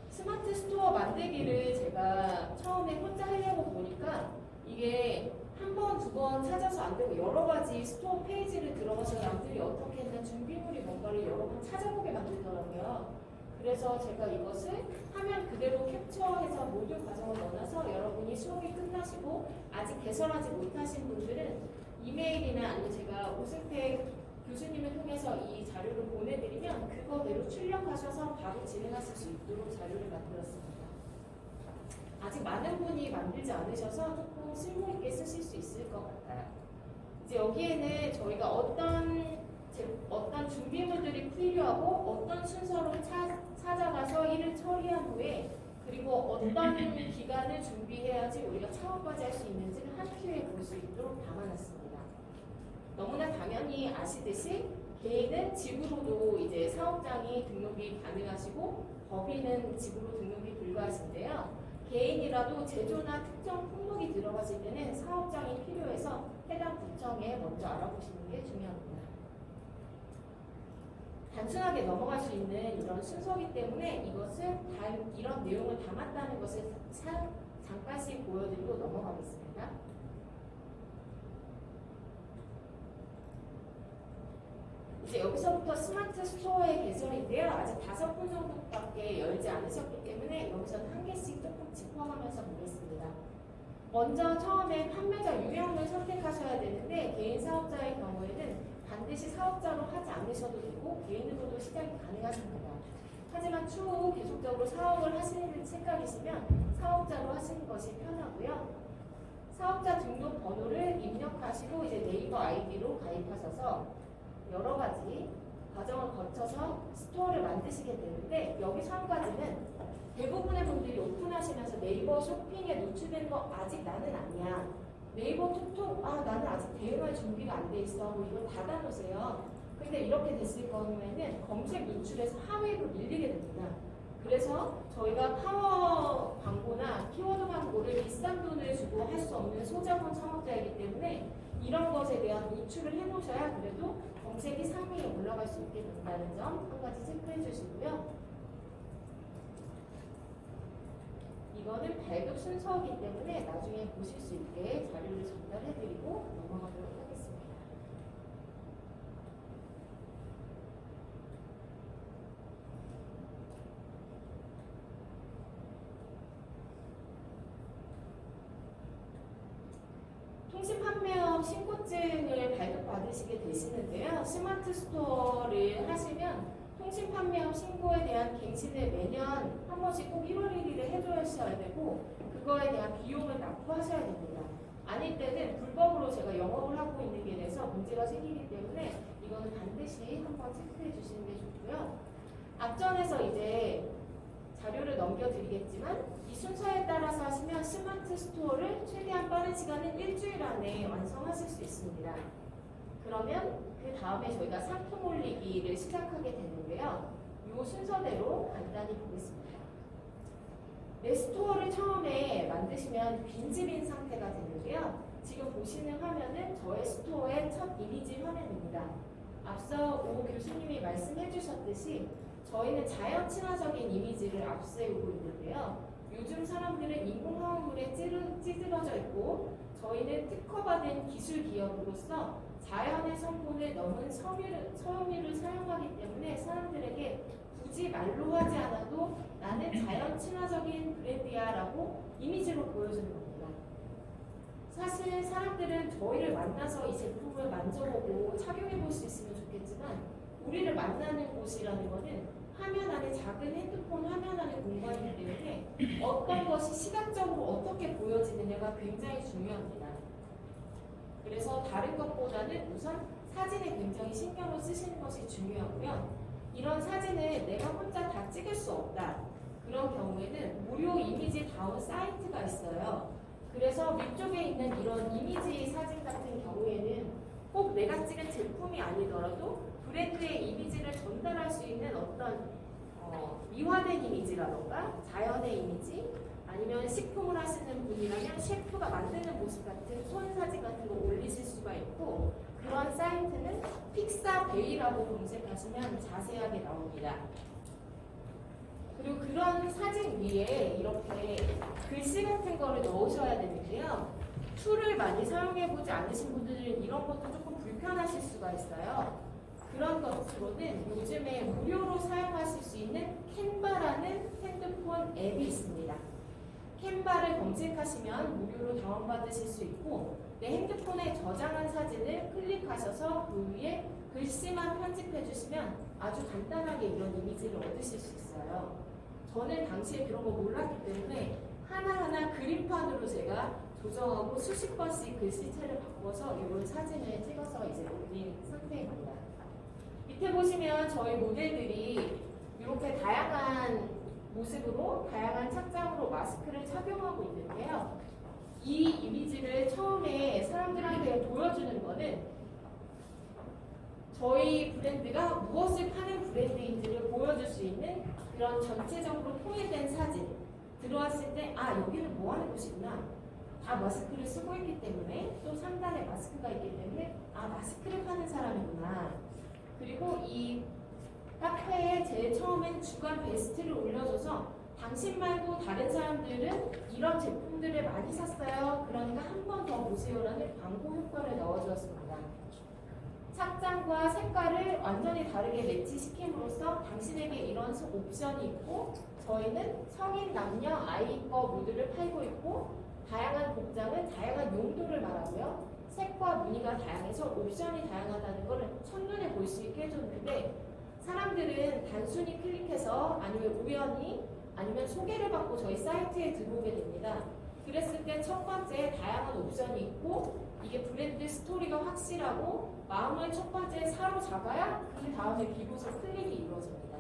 스마트 스토어 만들기를 제가 처음에 혼자 하려고 보니까 이게 한 번, 두 번 찾아서 안 되고 여러 가지 스토어 페이지를 들어가서 남들이 어떻게 했나 준비물이 뭔가를 여러 번 찾아보게 만들더라고요. 그래서 제가 이것을 화면 그대로 캡처해서 모든 과정을 넣어놔서 여러분이 수업이 끝나시고 아직 개설하지 못하신 분들은 이메일이나 아니면 제가 오승택 교수님을 통해서 이 자료를 보내드리면 그거대로 출력하셔서 바로 진행하실 수 있도록 자료를 만들었습니다. 아직 많은 분이 만들지 않으셔서 조금 쓸모있게 쓰실 수 있을 것 같아요. 이제 여기에는 저희가 어떤 준비물들이 필요하고 어떤 순서로 찾아가서 일을 처리한 후에 그리고 어떤 기간을 준비해야지 우리가 창업까지 할 수 있는지를 한 큐에 볼 수 있도록 담아놨습니다. 너무나 당연히 아시듯이 개인은 집으로도 이제 사업장이 등록이 가능하시고 법인은 집으로 등록이 불가하신데요. 개인이라도 제조나 특정 품목이 들어갔을 때는 사업장이 필요해서 해당 구청에 먼저 알아보시는 게 중요합니다. 단순하게 넘어갈 수 있는 이런 순서이기 때문에 이것을 이런 내용을 담았다는 것을 잠깐씩 보여드리고 넘어가겠습니다. 이제 여기서부터 스마트 스토어의 개설인데요. 아직 5분 정도밖에 열지 않으셨기 때문에 여기서는 한 개씩 조금 짚어가면서 보겠습니다. 먼저 처음에 판매자 유형을 선택하셔야 되는데 개인 사업자의 경우에는 반드시 사업자로 하지 않으셔도 되고 개인으로도 시작이 가능하십니다. 하지만 추후 계속적으로 사업을 하시는 생각이시면 사업자로 하시는 것이 편하고요. 사업자 등록 번호를 입력하시고 이제 네이버 아이디로 가입하셔서 여러 가지 과정을 거쳐서 스토어를 만드시게 되는데 여기서 한 가지는 대부분의 분들이 오픈하시면서 네이버 쇼핑에 노출된 거 아직 나는 아니야. 네이버 톡톡 나는 아직 대응할 준비가 안 돼 있어. 뭐 이거 닫아놓으세요. 근데 이렇게 됐을 경우에는 검색 노출에서 하위로 밀리게 됩니다. 그래서 저희가 파워 광고나 키워드 광고를 비싼 돈을 주고 할 수 없는 소자본 창업자이기 때문에 이런 것에 대한 노출을 해놓으셔야 그래도 검색이 상위에 올라갈 수 있게 된다는 점 한 가지 체크해 주시고요. 이거는 발급 순서이기 때문에 나중에 보실 수 있게 자료를 전달해 드리고 넘어가도록 하겠습니다. 통신판매업 신고증을 발급받으시게 되시는데요. 스마트 스토어를 하시면 통신판매업 신고에 대한 갱신을 매년 한 번씩 꼭 1월 1일에 해줘야 되고 그거에 대한 비용을 납부하셔야 됩니다. 아닐 때는 불법으로 제가 영업을 하고 있는 게 돼서 문제가 생기기 때문에 이거는 반드시 한번 체크해 주시는 게 좋고요. 앞전에서 이제 자료를 넘겨드리겠지만 이 순서에 따라서 하시면 스마트 스토어를 최대한 빠른 시간인 일주일 안에 완성하실 수 있습니다. 그러면 그 다음에 저희가 상품 올리기를 시작하게 되는데요. 이 순서대로 간단히 보겠습니다. 내 스토어를 처음에 만드시면 빈집인 상태가 되는데요. 지금 보시는 화면은 저의 스토어의 첫 이미지 화면입니다. 앞서 오 교수님이 말씀해 주셨듯이 저희는 자연 친화적인 이미지를 앞세우고 있는데요. 요즘 사람들은 인공화합물에 찌들어져 있고 저희는 특허받은 기술 기업으로서 자연의 성분을 넘은 섬유를 사용하기 때문에 사람들에게 굳이 말로 하지 않아도 나는 자연 친화적인 브랜드야 라고 이미지로 보여주는 겁니다. 사실 사람들은 저희를 만나서 이 제품을 만져보고 착용해 볼 수 있으면 좋겠지만 우리를 만나는 곳이라는 것은 화면 안에 작은 핸드폰 화면 안에 공간이기 때문에 어떤 것이 시각적으로 어떻게 보여지느냐가 굉장히 중요합니다. 그래서 다른 것보다는 우선 사진에 굉장히 신경을 쓰시는 것이 중요하고요. 이런 사진을 내가 혼자 다 찍을 수 없다. 그런 경우에는 무료 이미지 다운 사이트가 있어요. 그래서 위쪽에 있는 이런 이미지 사진 같은 경우에는 꼭 내가 찍은 제품이 아니더라도 브랜드의 이미지를 전달할 수 있는 어떤 미화된 이미지라던가 자연의 이미지 아니면 식품을 하시는 분이라면 셰프가 만드는 모습 같은 손 사진 같은 거 올리실 수가 있고 그런 사이트는 픽사베이라고 검색하시면 자세하게 나옵니다. 그리고 그런 사진 위에 이렇게 글씨 같은 거를 넣으셔야 되는데요. 툴을 많이 사용해보지 않으신 분들은 이런 것도 조금 불편하실 수가 있어요. 그런 것으로는 요즘에 무료로 사용하실 수 있는 캔바라는 핸드폰 앱이 있습니다. 캔바를 검색하시면 무료로 다운받으실 수 있고 내 핸드폰에 저장한 사진을 클릭하셔서 그 위에 글씨만 편집해 주시면 아주 간단하게 이런 이미지를 얻으실 수 있어요. 저는 당시에 그런 거 몰랐기 때문에 하나하나 그림판으로 제가 조정하고 수십 번씩 글씨체를 바꿔서 이런 사진을 찍어서 이제 올린 상태입니다. 밑에 보시면 저희 모델들이 이렇게 다양한 모습으로 다양한 착장으로 마스크를 착용하고 있는데요. 이 이미지를 처음에 사람들한테 보여주는 거는 저희 브랜드가 무엇을 파는 브랜드인지를 보여줄 수 있는 그런 전체적으로 통일된 사진. 들어왔을 때 여기는 뭐 하는 곳이구나. 다 마스크를 쓰고 있기 때문에 또 상단에 마스크가 있기 때문에 마스크를 파는 사람이구나. 그리고 이 카페에 제일 처음엔 주간 베스트를 올려줘서 당신 말고 다른 사람들은 이런 제품들을 많이 샀어요. 그러니까 한 번 더 보세요라는 광고 효과를 넣어주었습니다. 착장과 색깔을 완전히 다르게 매치시킴으로써 당신에게 이런 옵션이 있고 저희는 성인, 남녀, 아이 거 모두를 팔고 있고 다양한 복장은 다양한 용도를 말하고요. 색과 무늬가 다양해서 옵션이 다양하다는 것을 첫눈에 볼 수 있게 해줬는데 사람들은 단순히 클릭해서 아니면 우연히 아니면 소개를 받고 저희 사이트에 들어오게 됩니다. 그랬을 때 첫 번째 다양한 옵션이 있고 이게 브랜드 스토리가 확실하고 마음을 첫 번째 사로잡아야 그 다음에 비로소 클릭이 이루어집니다.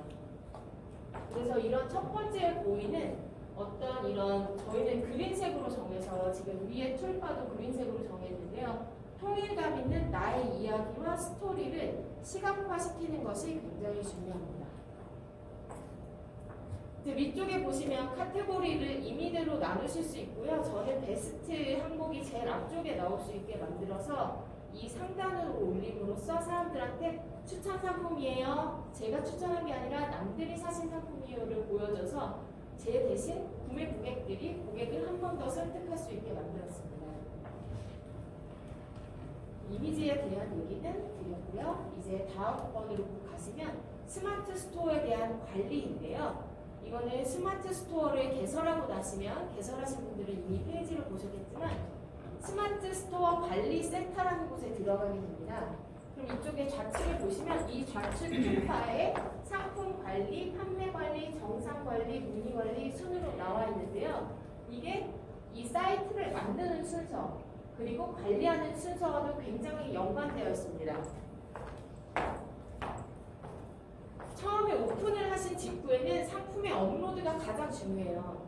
그래서 이런 첫 번째 보이는 어떤 이런 저희는 그린색으로 정해서 지금 위에 툴바도 그린색으로 정했는데요. 통일감 있는 나의 이야기와 스토리를 시각화시키는 것이 굉장히 중요합니다. 위쪽에 보시면 카테고리를 임의대로 나누실 수 있고요. 저는 베스트 항목이 제일 앞쪽에 나올 수 있게 만들어서 이 상단으로 올림으로써 사람들한테 추천 상품이에요. 제가 추천한 게 아니라 남들이 사신 상품이에요를 보여줘서 제 대신 구매 고객들이 고객을 한 번 더 설득할 수 있게 만들었습니다. 이미지에 대한 얘기는 드렸고요. 이제 다음 번으로 가시면 스마트 스토어에 대한 관리인데요. 이거는 스마트 스토어를 개설하고 나시면 개설하신 분들은 이미 페이지를 보셨겠지만 스마트 스토어 관리 센터라는 곳에 들어가게 됩니다. 그럼 이쪽에 좌측을 보시면 이 좌측 툴바에 상품 관리, 판매 관리, 정상 관리, 문의 관리 순으로 나와 있는데요. 이게 이 사이트를 만드는 순서 그리고 관리하는 순서와도 굉장히 연관되어 있습니다. 처음에 오픈을 하신 중요해요.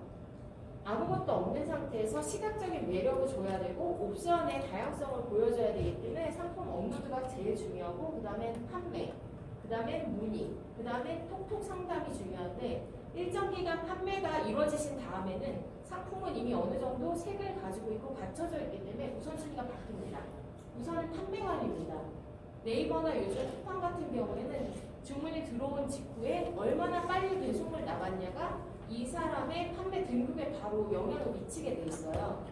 아무것도 없는 상태에서 시각적인 매력을 줘야 되고 옵션의 다양성을 보여줘야 되기 때문에 상품 업로드가 제일 중요하고 그 다음에 판매, 그 다음에 문의, 그 다음에 톡톡 상담이 중요한데 일정 기간 판매가 이루어지신 다음에는 상품은 이미 어느 정도 색을 가지고 있고 갖춰져 있기 때문에 우선순위가 바뀝니다. 우선은 판매 관리입니다. 네이버나 요즘 쿠팡 같은 경우에는 주문이 들어온 직후에 얼마나 빨리 배송을 나갔냐가 이 사람의 판매 등급에 바로 영향을 미치게 돼 있어요.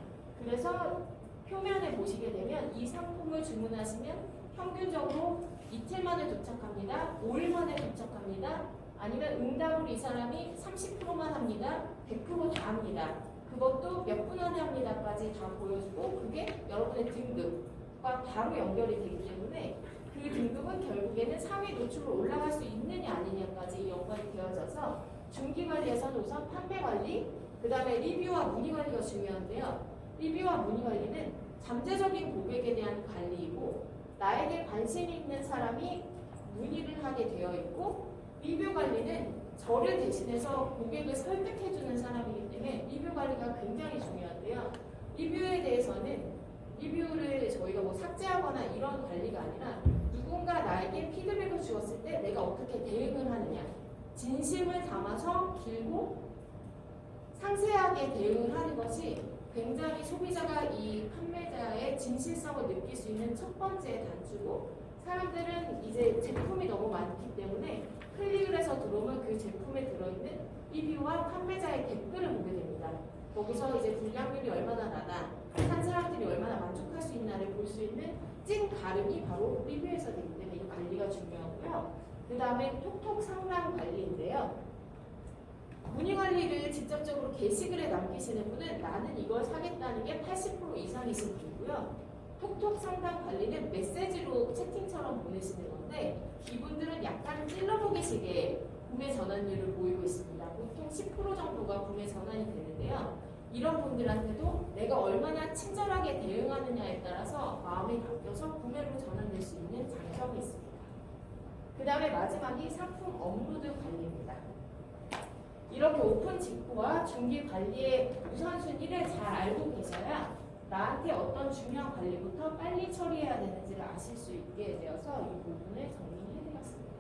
그래서 표면에 보시게 되면 이 상품을 주문하시면 평균적으로 이틀 만에 도착합니다. 5일 만에 도착합니다. 아니면 응답을 이 사람이 30%만 합니다. 100%다 합니다. 그것도 몇 분 안에 합니다까지 다 보여주고 그게 여러분의 등급과 바로 연결이 되기 때문에 그 등급은 결국에는 3위 노출로 올라갈 수 있느냐 아니냐까지 연관이 되어져서 중기관리에서는 우선 판매 관리, 그 다음에 리뷰와 문의 관리가 중요한데요. 리뷰와 문의 관리는 잠재적인 고객에 대한 관리이고 나에게 관심이 있는 사람이 문의를 하게 되어 있고 리뷰 관리는 저를 대신해서 고객을 설득해주는 사람이기 때문에 리뷰 관리가 굉장히 중요한데요. 리뷰에 대해서는 리뷰를 저희가 뭐 삭제하거나 이런 관리가 아니라 누군가 나에게 피드백을 주었을 때 내가 어떻게 대응을 하느냐 진심을 담아서 길고 상세하게 대응을 하는 것이 굉장히 소비자가 이 판매자의 진실성을 느낄 수 있는 첫 번째 단추고 사람들은 이제 제품이 너무 많기 때문에 클릭을 해서 들어오면 그 제품에 들어있는 리뷰와 판매자의 댓글을 보게 됩니다. 거기서 이제 불량률이 얼마나 나나 산 사람들이 얼마나 만족할 수 있나를 볼 수 있는 찐 가름이 바로 리뷰에서 되기 때문에 이 관리가 중요하고요. 그 다음에 톡톡 상담 관리인데요. 문의 관리를 직접적으로 게시글에 남기시는 분은 나는 이걸 사겠다는 게 80% 이상이신 분이고요. 톡톡 상담 관리는 메시지로 채팅처럼 보내시는 건데 이분들은 약간 찔러보기식의 구매 전환율을 보이고 있습니다. 보통 10% 정도가 구매 전환이 되는데요. 이런 분들한테도 내가 얼마나 친절하게 대응하느냐에 따라서 마음이 바뀌어서 구매로 전환될 수 있는 장점이 있습니다. 그 다음에 마지막이 상품 업로드 관리입니다. 이렇게 오픈 직후와 중기 관리의 우선순위를 잘 알고 계셔야 나한테 어떤 중요한 관리부터 빨리 처리해야 되는지를 아실 수 있게 되어서 이 부분을 정리해드렸습니다.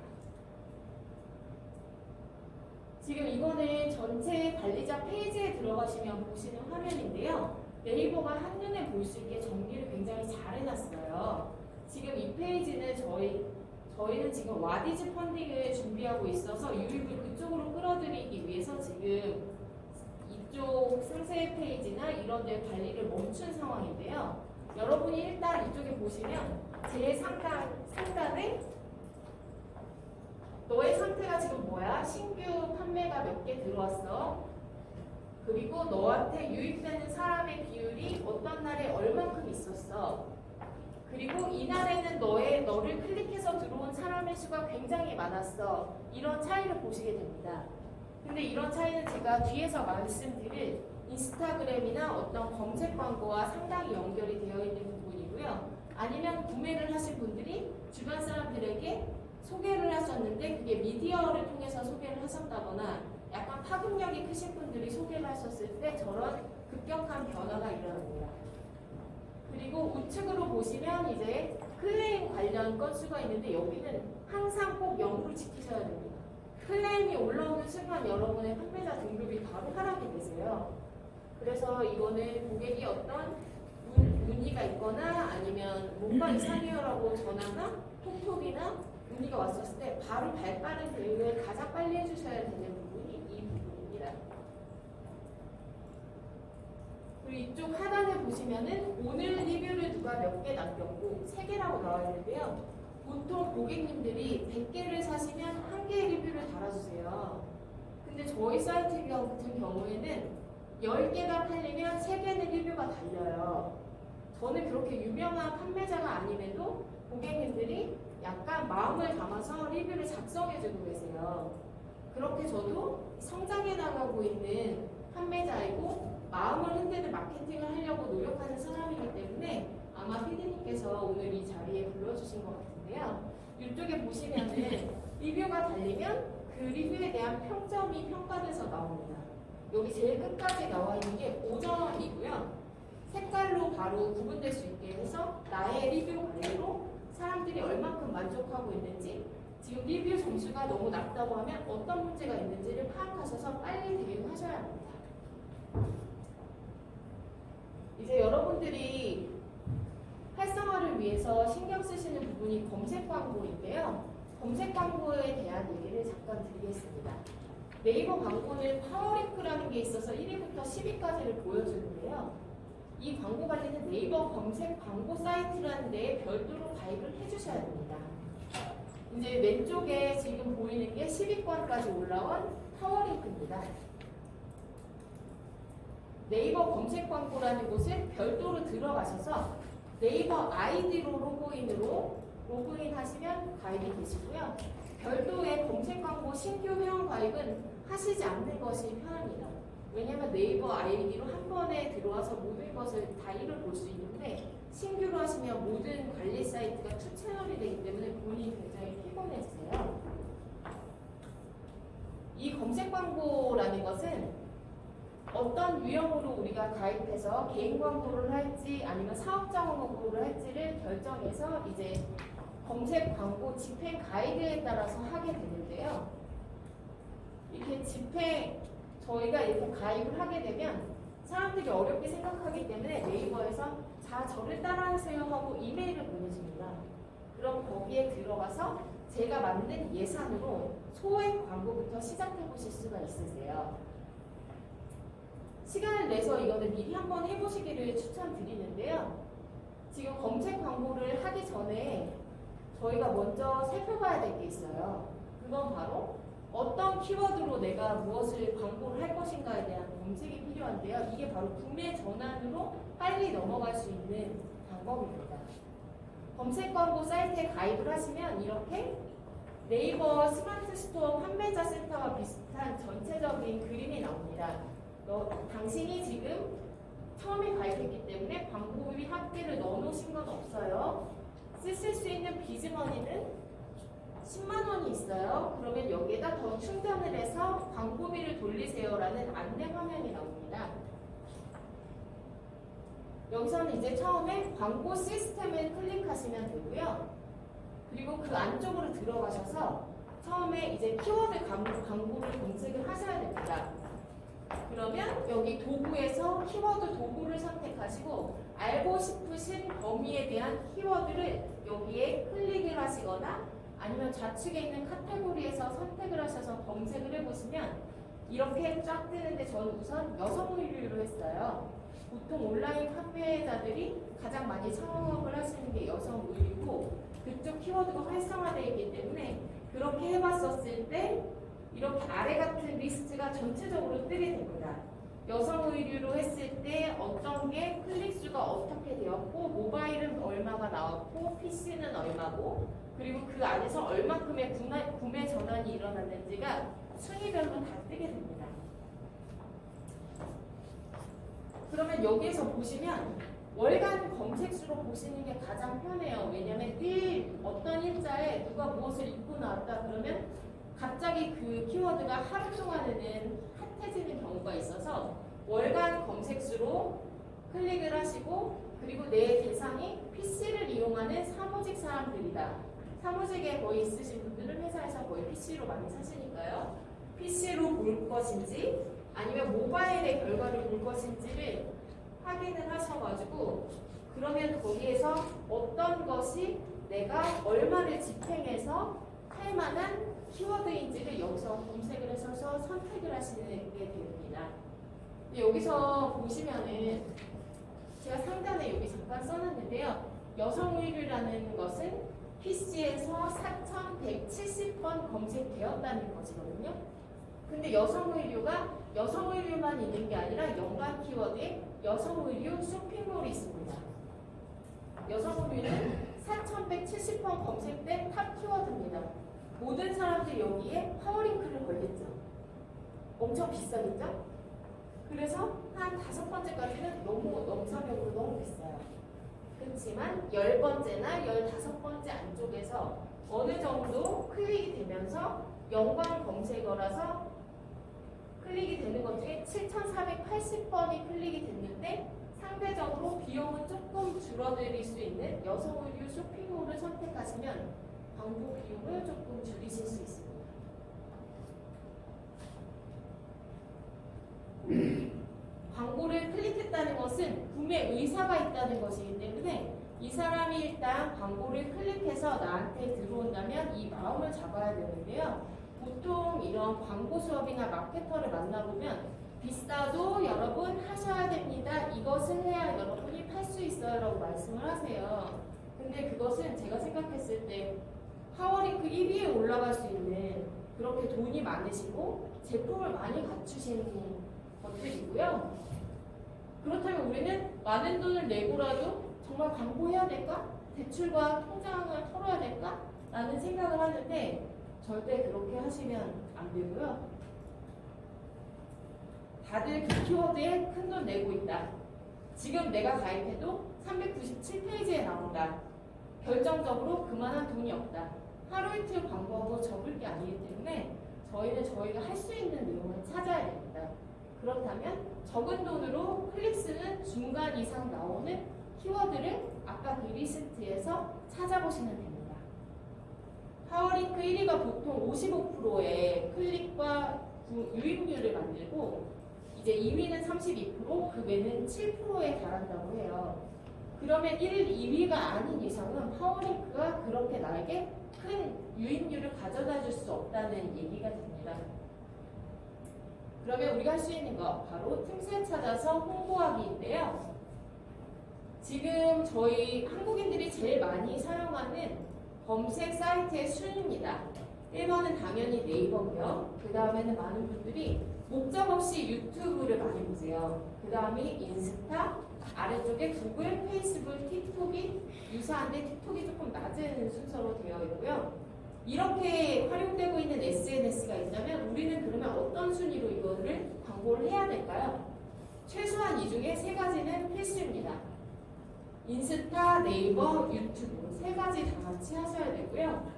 지금 이거는 전체 관리자 페이지에 들어가시면 보시는 화면인데요. 네이버가 한눈에 볼 수 있게 정리를 굉장히 잘 해놨어요. 지금 이 페이지는 저희는 지금 와디즈 펀딩을 준비하고 있어서 유입을 그쪽으로 끌어들이기 위해서 지금 이쪽 상세 페이지나 이런 데 관리를 멈춘 상황인데요. 여러분이 일단 이쪽에 보시면 제일 상단에 너의 상태가 지금 뭐야? 신규 판매가 몇 개 들어왔어? 그리고 너한테 유입되는 사람의 비율이 어떤 날에 얼만큼 있었어? 그리고 이날에는 너를 클릭해서 들어온 사람의 수가 굉장히 많았어. 이런 차이를 보시게 됩니다. 근데 이런 차이는 제가 뒤에서 말씀드릴 인스타그램이나 어떤 검색 광고와 상당히 연결이 되어 있는 부분이고요. 아니면 구매를 하신 분들이 주변 사람들에게 소개를 하셨는데 그게 미디어를 통해서 소개를 하셨다거나 약간 파급력이 크신 분들이 소개를 하셨을 때 저런 급격한 변화가 일어납니다. 그리고 우측으로 보시면 이제 클레임 관련 건수가 있는데 여기는 항상 꼭 0으로 지키셔야 됩니다. 클레임이 올라오는 순간 여러분의 판매자 등급이 바로 하락이 되세요. 그래서 이거는 고객이 어떤 문의가 있거나 아니면 뭔가 이상해요라고 전화나 톡톡이나 문의가 왔었을 때 바로 발빠른 대응을 가장 빨리 해주셔야 되는 부분이 이 부분입니다. 그리고 이쪽 하단에 보시면은 오늘 리뷰를 누가 몇 개 남겼고 3개라고 나와 있는데요. 보통 고객님들이 100개를 사시면 1개의 리뷰를 달아주세요. 근데 저희 사이트 같은 경우에는 10개가 팔리면 3개는 리뷰가 달려요. 저는 그렇게 유명한 판매자가 아님에도 고객님들이 약간 마음을 담아서 리뷰를 작성해주고 계세요. 그렇게 저도 성장해 나가고 있는 판매자이고 마음을 흔드는 마케팅을 하려고 노력하는 사람이기 때문에 아마 피디님께서 오늘 이 자리에 불러주신 것 같은데요. 이쪽에 보시면은 리뷰가 달리면 그 리뷰에 대한 평점이 평가돼서 나옵니다. 여기 제일 끝까지 나와 있는 게 5점이고요. 색깔로 바로 구분될 수 있게 해서 나의 리뷰 관리로 사람들이 얼만큼 만족하고 있는지, 지금 리뷰 점수가 너무 낮다고 하면 어떤 문제가 있는지를 파악하셔서 빨리 대응하셔야 합니다. 이제 여러분들이 활성화를 위해서 신경 쓰시는 부분이 검색 광고인데요. 검색 광고에 대한 얘기를 잠깐 드리겠습니다. 네이버 광고는 파워링크라는 게 있어서 1위부터 10위까지를 보여주는데요. 이 광고 관리는 네이버 검색 광고 사이트라는 데에 별도로 가입을 해주셔야 됩니다. 이제 왼쪽에 지금 보이는 게 10위권까지 올라온 파워링크입니다. 네이버 검색 광고라는 곳에 별도로 들어가셔서 네이버 아이디로 로그인 하시면 가입이 되시고요. 별도의 검색 광고 신규 회원 가입은 하시지 않는 것이 편합니다. 왜냐하면 네이버 아이디로 한 번에 들어와서 모든 것을 다 읽어볼 수 있는데, 신규로 하시면 모든 관리 사이트가 투 채널이 되기 때문에 본인이 굉장히 피곤해지세요. 이 검색 광고라는 것은 어떤 유형으로 우리가 가입해서 개인 광고를 할지 아니면 사업자 광고를 할지를 결정해서 이제 검색 광고 집행 가이드에 따라서 하게 되는데요. 이렇게 저희가 이렇게 가입을 하게 되면 사람들이 어렵게 생각하기 때문에 네이버에서 자, 저를 따라하세요 하고 이메일을 보내줍니다. 그럼 거기에 들어가서 제가 만든 예산으로 소액 광고부터 시작해 보실 수가 있으세요. 시간을 내서 이거는 미리 한번 해보시기를 추천드리는데요. 지금 검색 광고를 하기 전에 저희가 먼저 살펴봐야 될 게 있어요. 그건 바로 어떤 키워드로 내가 무엇을 광고를 할 것인가에 대한 검색이 필요한데요. 이게 바로 구매 전환으로 빨리 넘어갈 수 있는 방법입니다. 검색 광고 사이트에 가입을 하시면 이렇게 네이버 스마트 스토어 판매자 센터와 비슷한 전체적인 그림이 나옵니다. 당신이 지금 처음에 가입했기 때문에 광고비 합계를 넣어놓으신 건 없어요. 쓰실 수 있는 비즈머니는 10만 원이 있어요. 그러면 여기에다 더 충전을 해서 광고비를 돌리세요라는 안내 화면이 나옵니다. 여기서는 이제 처음에 광고 시스템을 클릭하시면 되고요. 그리고 그 안쪽으로 들어가셔서 처음에 이제 키워드 광고를 검색을 하셔야 됩니다. 그러면 여기 도구에서 키워드 도구를 선택하시고 알고 싶으신 범위에 대한 키워드를 여기에 클릭을 하시거나 아니면 좌측에 있는 카테고리에서 선택을 하셔서 검색을 해보시면 이렇게 쫙 뜨는데 저는 우선 여성 의류로 했어요. 보통 온라인 판매자들이 가장 많이 창업을 하시는 게 여성 의류고 그쪽 키워드가 활성화되어 있기 때문에 그렇게 해봤었을 때 이렇게 아래 같은 리스트가 전체적으로 뜨게 됩니다. 여성 의류로 했을 때 어떤 게 클릭수가 어떻게 되었고 모바일은 얼마가 나왔고 PC는 얼마고 그리고 그 안에서 얼마큼의 구매 전환이 일어났는지가 순위별로 다 뜨게 됩니다. 그러면 여기에서 보시면 월간 검색수로 보시는 게 가장 편해요. 왜냐하면 어떤 일자에 누가 무엇을 입고 나왔다 그러면 갑자기 그 키워드가 하루 동안에는 핫해지는 경우가 있어서 월간 검색수로 클릭을 하시고 그리고 내 대상이 PC를 이용하는 사무직 사람들이다. 사무직에 거의 있으신 분들은 회사에서 거의 PC로 많이 사시니까요. PC로 볼 것인지 아니면 모바일의 결과를 볼 것인지를 확인을 하셔가지고 그러면 거기에서 어떤 것이 내가 얼마를 집행해서 할 만한 키워드인지를 여기서 검색을 하셔서 선택을 하시는 게 됩니다. 여기서 보시면은 제가 상단에 여기 잠깐 써놨는데요. 여성 의류라는 것은 PC에서 4,170번 검색되었다는 것이거든요. 근데 여성 의류가 여성 의류만 있는 게 아니라 연관 키워드에 여성 의류 쇼핑몰이 있습니다. 여성 의류는 4,170번 검색된 탑 키워드입니다. 모든 사람들이 여기에 파워링크를 걸겠죠. 엄청 비싸겠죠? 그래서 한 5번째까지는 너무 넘사벽으로 너무 비싸요. 그렇지만 10번째나 15번째 안쪽에서 어느 정도 클릭이 되면서 연관 검색어라서 클릭이 되는 것 중에 7,480번이 클릭이 됐는데 상대적으로 비용은 조금 줄어들 수 있는 여성 의류 쇼핑몰을 선택하시면 광고 비용을 조금 줄이실 수 있습니다. 광고를 클릭했다는 것은 구매 의사가 있다는 것이기 때문에 이 사람이 일단 광고를 클릭해서 나한테 들어온다면 이 마음을 잡아야 되는데요. 보통 이런 광고 수업이나 마케터를 만나보면 비싸도 여러분 하셔야 됩니다. 이것을 해야 여러분이 팔 수 있어요 라고 말씀을 하세요. 근데 그것은 제가 생각했을 때 파워링크 1위에 올라갈 수 있는 그렇게 돈이 많으시고 제품을 많이 갖추시는 것들이고요. 그렇다면 우리는 많은 돈을 내고라도 정말 광고해야 될까? 대출과 통장을 털어야 될까? 라는 생각을 하는데 절대 그렇게 하시면 안 되고요. 다들 그 키워드에 큰 돈 내고 있다. 지금 내가 가입해도 397페이지에 나온다. 결정적으로 그만한 돈이 없다. 하루 이틀 광고하고 적을 게 아니기 때문에 저희는 저희가 할 수 있는 내용을 찾아야 됩니다. 그렇다면 적은 돈으로 클릭수는 중간 이상 나오는 키워드를 아까 그 리스트에서 찾아보시면 됩니다. 파워링크 1위가 보통 55%의 클릭과 유입률을 만들고 이제 2위는 32%, 그 외는 7%에 달한다고 해요. 그러면 1, 2위가 아닌 이상은 파워링크가 그렇게 나에게 큰 유입률을 가져다 줄 수 없다는 얘기가 됩니다. 그러면 우리가 할 수 있는 거 바로 틈새 찾아서 홍보하기인데요. 지금 저희 한국인들이 제일 많이 사용하는 검색 사이트의 순입니다. 1번은 당연히 네이버고요. 그 다음에는 많은 분들이 목적 없이 유튜브를 많이 보세요. 그 다음에 인스타, 아래쪽에 구글, 페이스북, 틱톡이 유사한데 틱톡이 조금 낮은 순서로 되어 있고요. 이렇게 활용되고 있는 SNS가 있다면 우리는 그러면 어떤 순위로 이거를 광고를 해야 될까요? 최소한 이 중에 세 가지는 필수입니다. 인스타, 네이버, 유튜브 세 가지 다 같이 하셔야 되고요.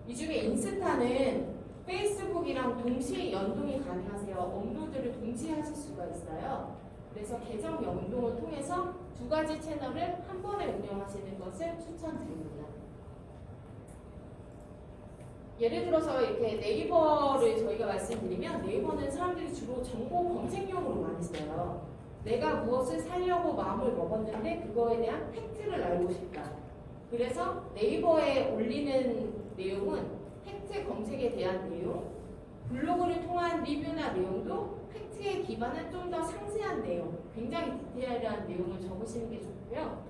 이 중에 인스타는 페이스북이랑 동시 연동이 가능하세요. 업로드를 동시에 하실 수가 있어요. 그래서 계정 연동을 통해서 두 가지 채널을 한 번에 운영하시는 것을 추천드립니다. 예를 들어서 이렇게 네이버를 저희가 말씀드리면 네이버는 사람들이 주로 정보 검색용으로 많이 써요. 내가 무엇을 사려고 마음을 먹었는데 그거에 대한 팩트를 알고 싶다. 그래서 네이버에 올리는 내용은 팩트 검색에 대한 내용, 블로그를 통한 리뷰나 내용도 팩트에 기반한 좀 더 상세한 내용, 굉장히 디테일한 내용을 적으시는 게 좋고요.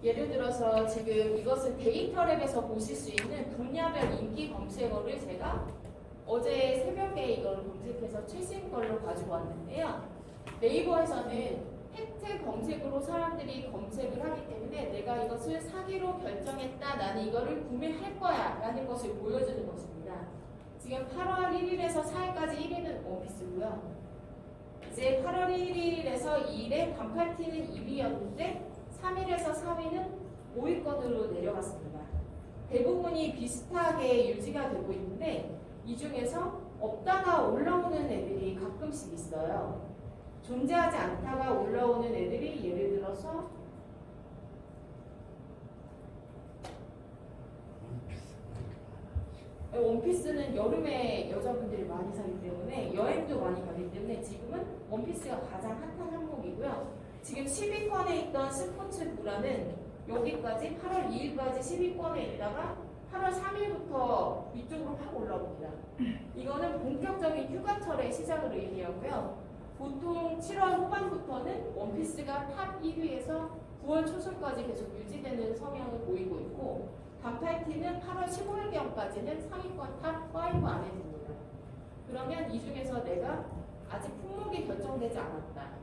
예를 들어서 지금 이것은 데이터랩에서 보실 수 있는 분야별 인기 검색어를 제가 어제 새벽에 이걸 검색해서 최신 걸로 가지고 왔는데요. 네이버에서는 팩트 검색으로 사람들이 검색을 하기 때문에 내가 이것을 사기로 결정했다, 나는 이거를 구매할 거야 라는 것을 보여주는 것입니다. 지금 8월 1일에서 4일까지 1위는 원피스고요. 이제 8월 1일에서 2일에 반팔티는 2위였는데 3일에서 4위는 5위권으로 내려갔습니다. 대부분이 비슷하게 유지가 되고 있는데 이 중에서 없다가 올라오는 애들이 가끔씩 있어요. 존재하지 않다가 올라오는 애들이 예를 들어서 원피스는 여름에 여자분들이 많이 사기 때문에 여행도 많이 가기 때문에 지금은 원피스가 가장 핫한 항목이고요. 지금 10위권에 있던 스포츠 브라는 여기까지 8월 2일까지 10위권에 있다가 8월 3일부터 위쪽으로 확 올라옵니다. 이거는 본격적인 휴가철의 시작을 의미하고요. 보통 7월 후반부터는 원피스가 탑 1위에서 9월 초순까지 계속 유지되는 성향을 보이고 있고 반팔티는 8월 15일경까지는 상위권 탑 5 안에 듭니다. 그러면 이 중에서 내가 아직 품목이 결정되지 않았다.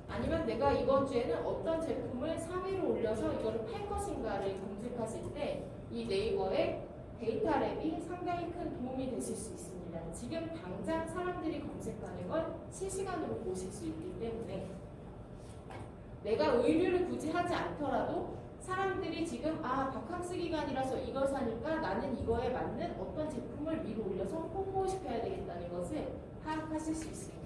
아니면 내가 이번 주에는 어떤 제품을 3위로 올려서 이거를 팔 것인가를 검색하실 때 이 네이버의 데이터랩이 상당히 큰 도움이 되실 수 있습니다. 지금 당장 사람들이 검색하는 걸 실시간으로 보실 수 있기 때문에 내가 의류를 굳이 하지 않더라도 사람들이 지금 바캉스 기간이라서 이걸 사니까 나는 이거에 맞는 어떤 제품을 위로 올려서 홍보시켜야 되겠다는 것을 파악하실 수 있습니다.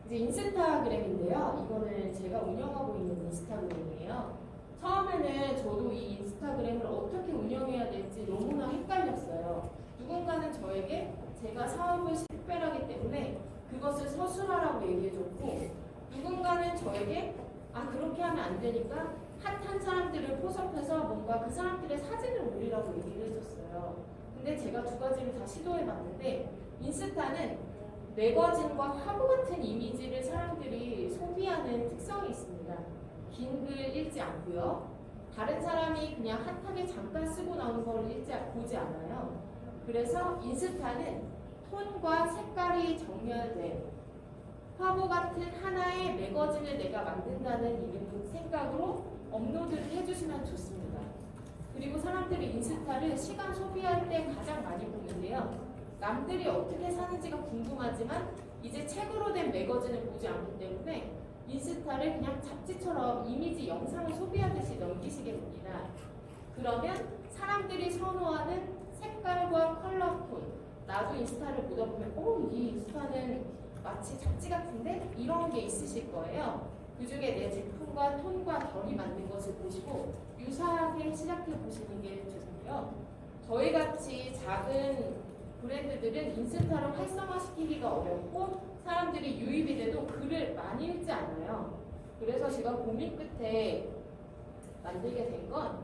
이제 인스타그램인데요. 이거는 제가 운영하고 있는 인스타그램이에요. 처음에는 저도 이 인스타그램을 어떻게 운영해야 될지 너무나 헷갈렸어요. 누군가는 저에게 제가 사업을 특별하기 때문에 그것을 서술하라고 얘기해줬고, 누군가는 저에게 그렇게 하면 안 되니까 핫한 사람들을 포섭해서 뭔가 그 사람들의 사진을 올리라고 얘기를 해줬어요. 근데 제가 두 가지를 다 시도해봤는데, 인스타는 매거진과 화보 같은 이미지를 사람들이 소비하는 특성이 있습니다. 긴 글 읽지 않고요. 다른 사람이 그냥 핫하게 잠깐 쓰고 나오는 걸 보지 않아요. 그래서 인스타는 톤과 색깔이 정렬된 화보 같은 하나의 매거진을 내가 만든다는 생각으로 업로드를 해주시면 좋습니다. 그리고 사람들이 인스타를 시간 소비할 때 가장 많이 보는데요. 남들이 어떻게 사는지가 궁금하지만 이제 책으로 된 매거진을 보지 않기 때문에 인스타를 그냥 잡지처럼 이미지 영상을 소비하듯이 넘기시게 됩니다. 그러면 사람들이 선호하는 색깔과 컬러 톤, 나도 인스타를 보다 보면 이 인스타는 마치 잡지 같은데? 이런 게 있으실 거예요. 그 중에 내 제품과 톤과 결이 맞는 것을 보시고 유사하게 시작해 보시는 게 좋고요. 저희 같이 작은 브랜드들은 인스타를 활성화시키기가 어렵고 사람들이 유입이 돼도 글을 많이 읽지 않아요. 그래서 제가 고민 끝에 만들게 된 건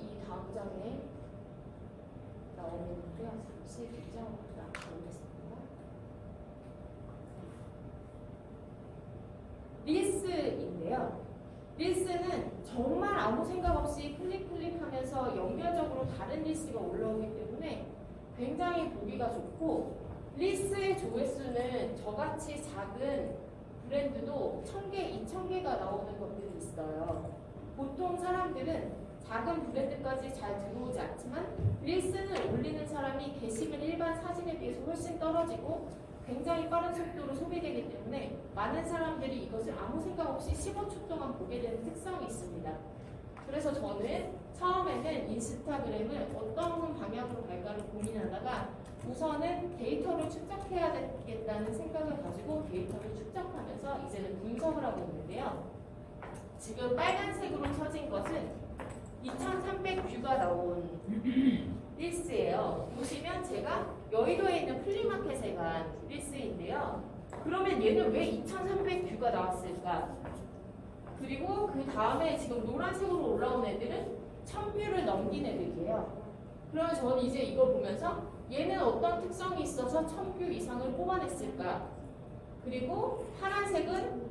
이 다음 장에 나오는데요. 잠시 기장을 보겠습니다. 릴스인데요. 릴스는 정말 아무 생각 없이 클릭하면서 연결적으로 다른 릴스가 올라오기 때문에 굉장히 보기가 좋고, 릴스의 조회수는 저같이 작은 브랜드도 1000개, 2000개가 나오는 것들이 있어요. 보통 사람들은 작은 브랜드까지 잘 들어오지 않지만 릴스는 올리는 사람이 게시물 일반 사진에 비해서 훨씬 떨어지고 굉장히 빠른 속도로 소비되기 때문에 많은 사람들이 이것을 아무 생각 없이 15초 동안 보게 되는 특성이 있습니다. 그래서 저는 처음에는 인스타그램을 어떤 방향으로 갈까를 고민하다가 우선은 데이터를 축적해야 되겠다는 생각을 가지고 데이터를 축적하면서 이제는 분석을 하고 있는데요. 지금 빨간색으로 쳐진 것은 2300뷰가 나온 릴스예요. 보시면 제가 여의도에 있는 플리마켓에 간 릴스인데요. 그러면 얘는 왜 2300뷰가 나왔을까? 그리고 그 다음에 지금 노란색으로 올라온 애들은 1000뷰를 넘긴 애들이에요. 그러면 저는 이제 이걸 보면서 얘는 어떤 특성이 있어서 1000뷰 이상을 뽑아냈을까? 그리고 파란색은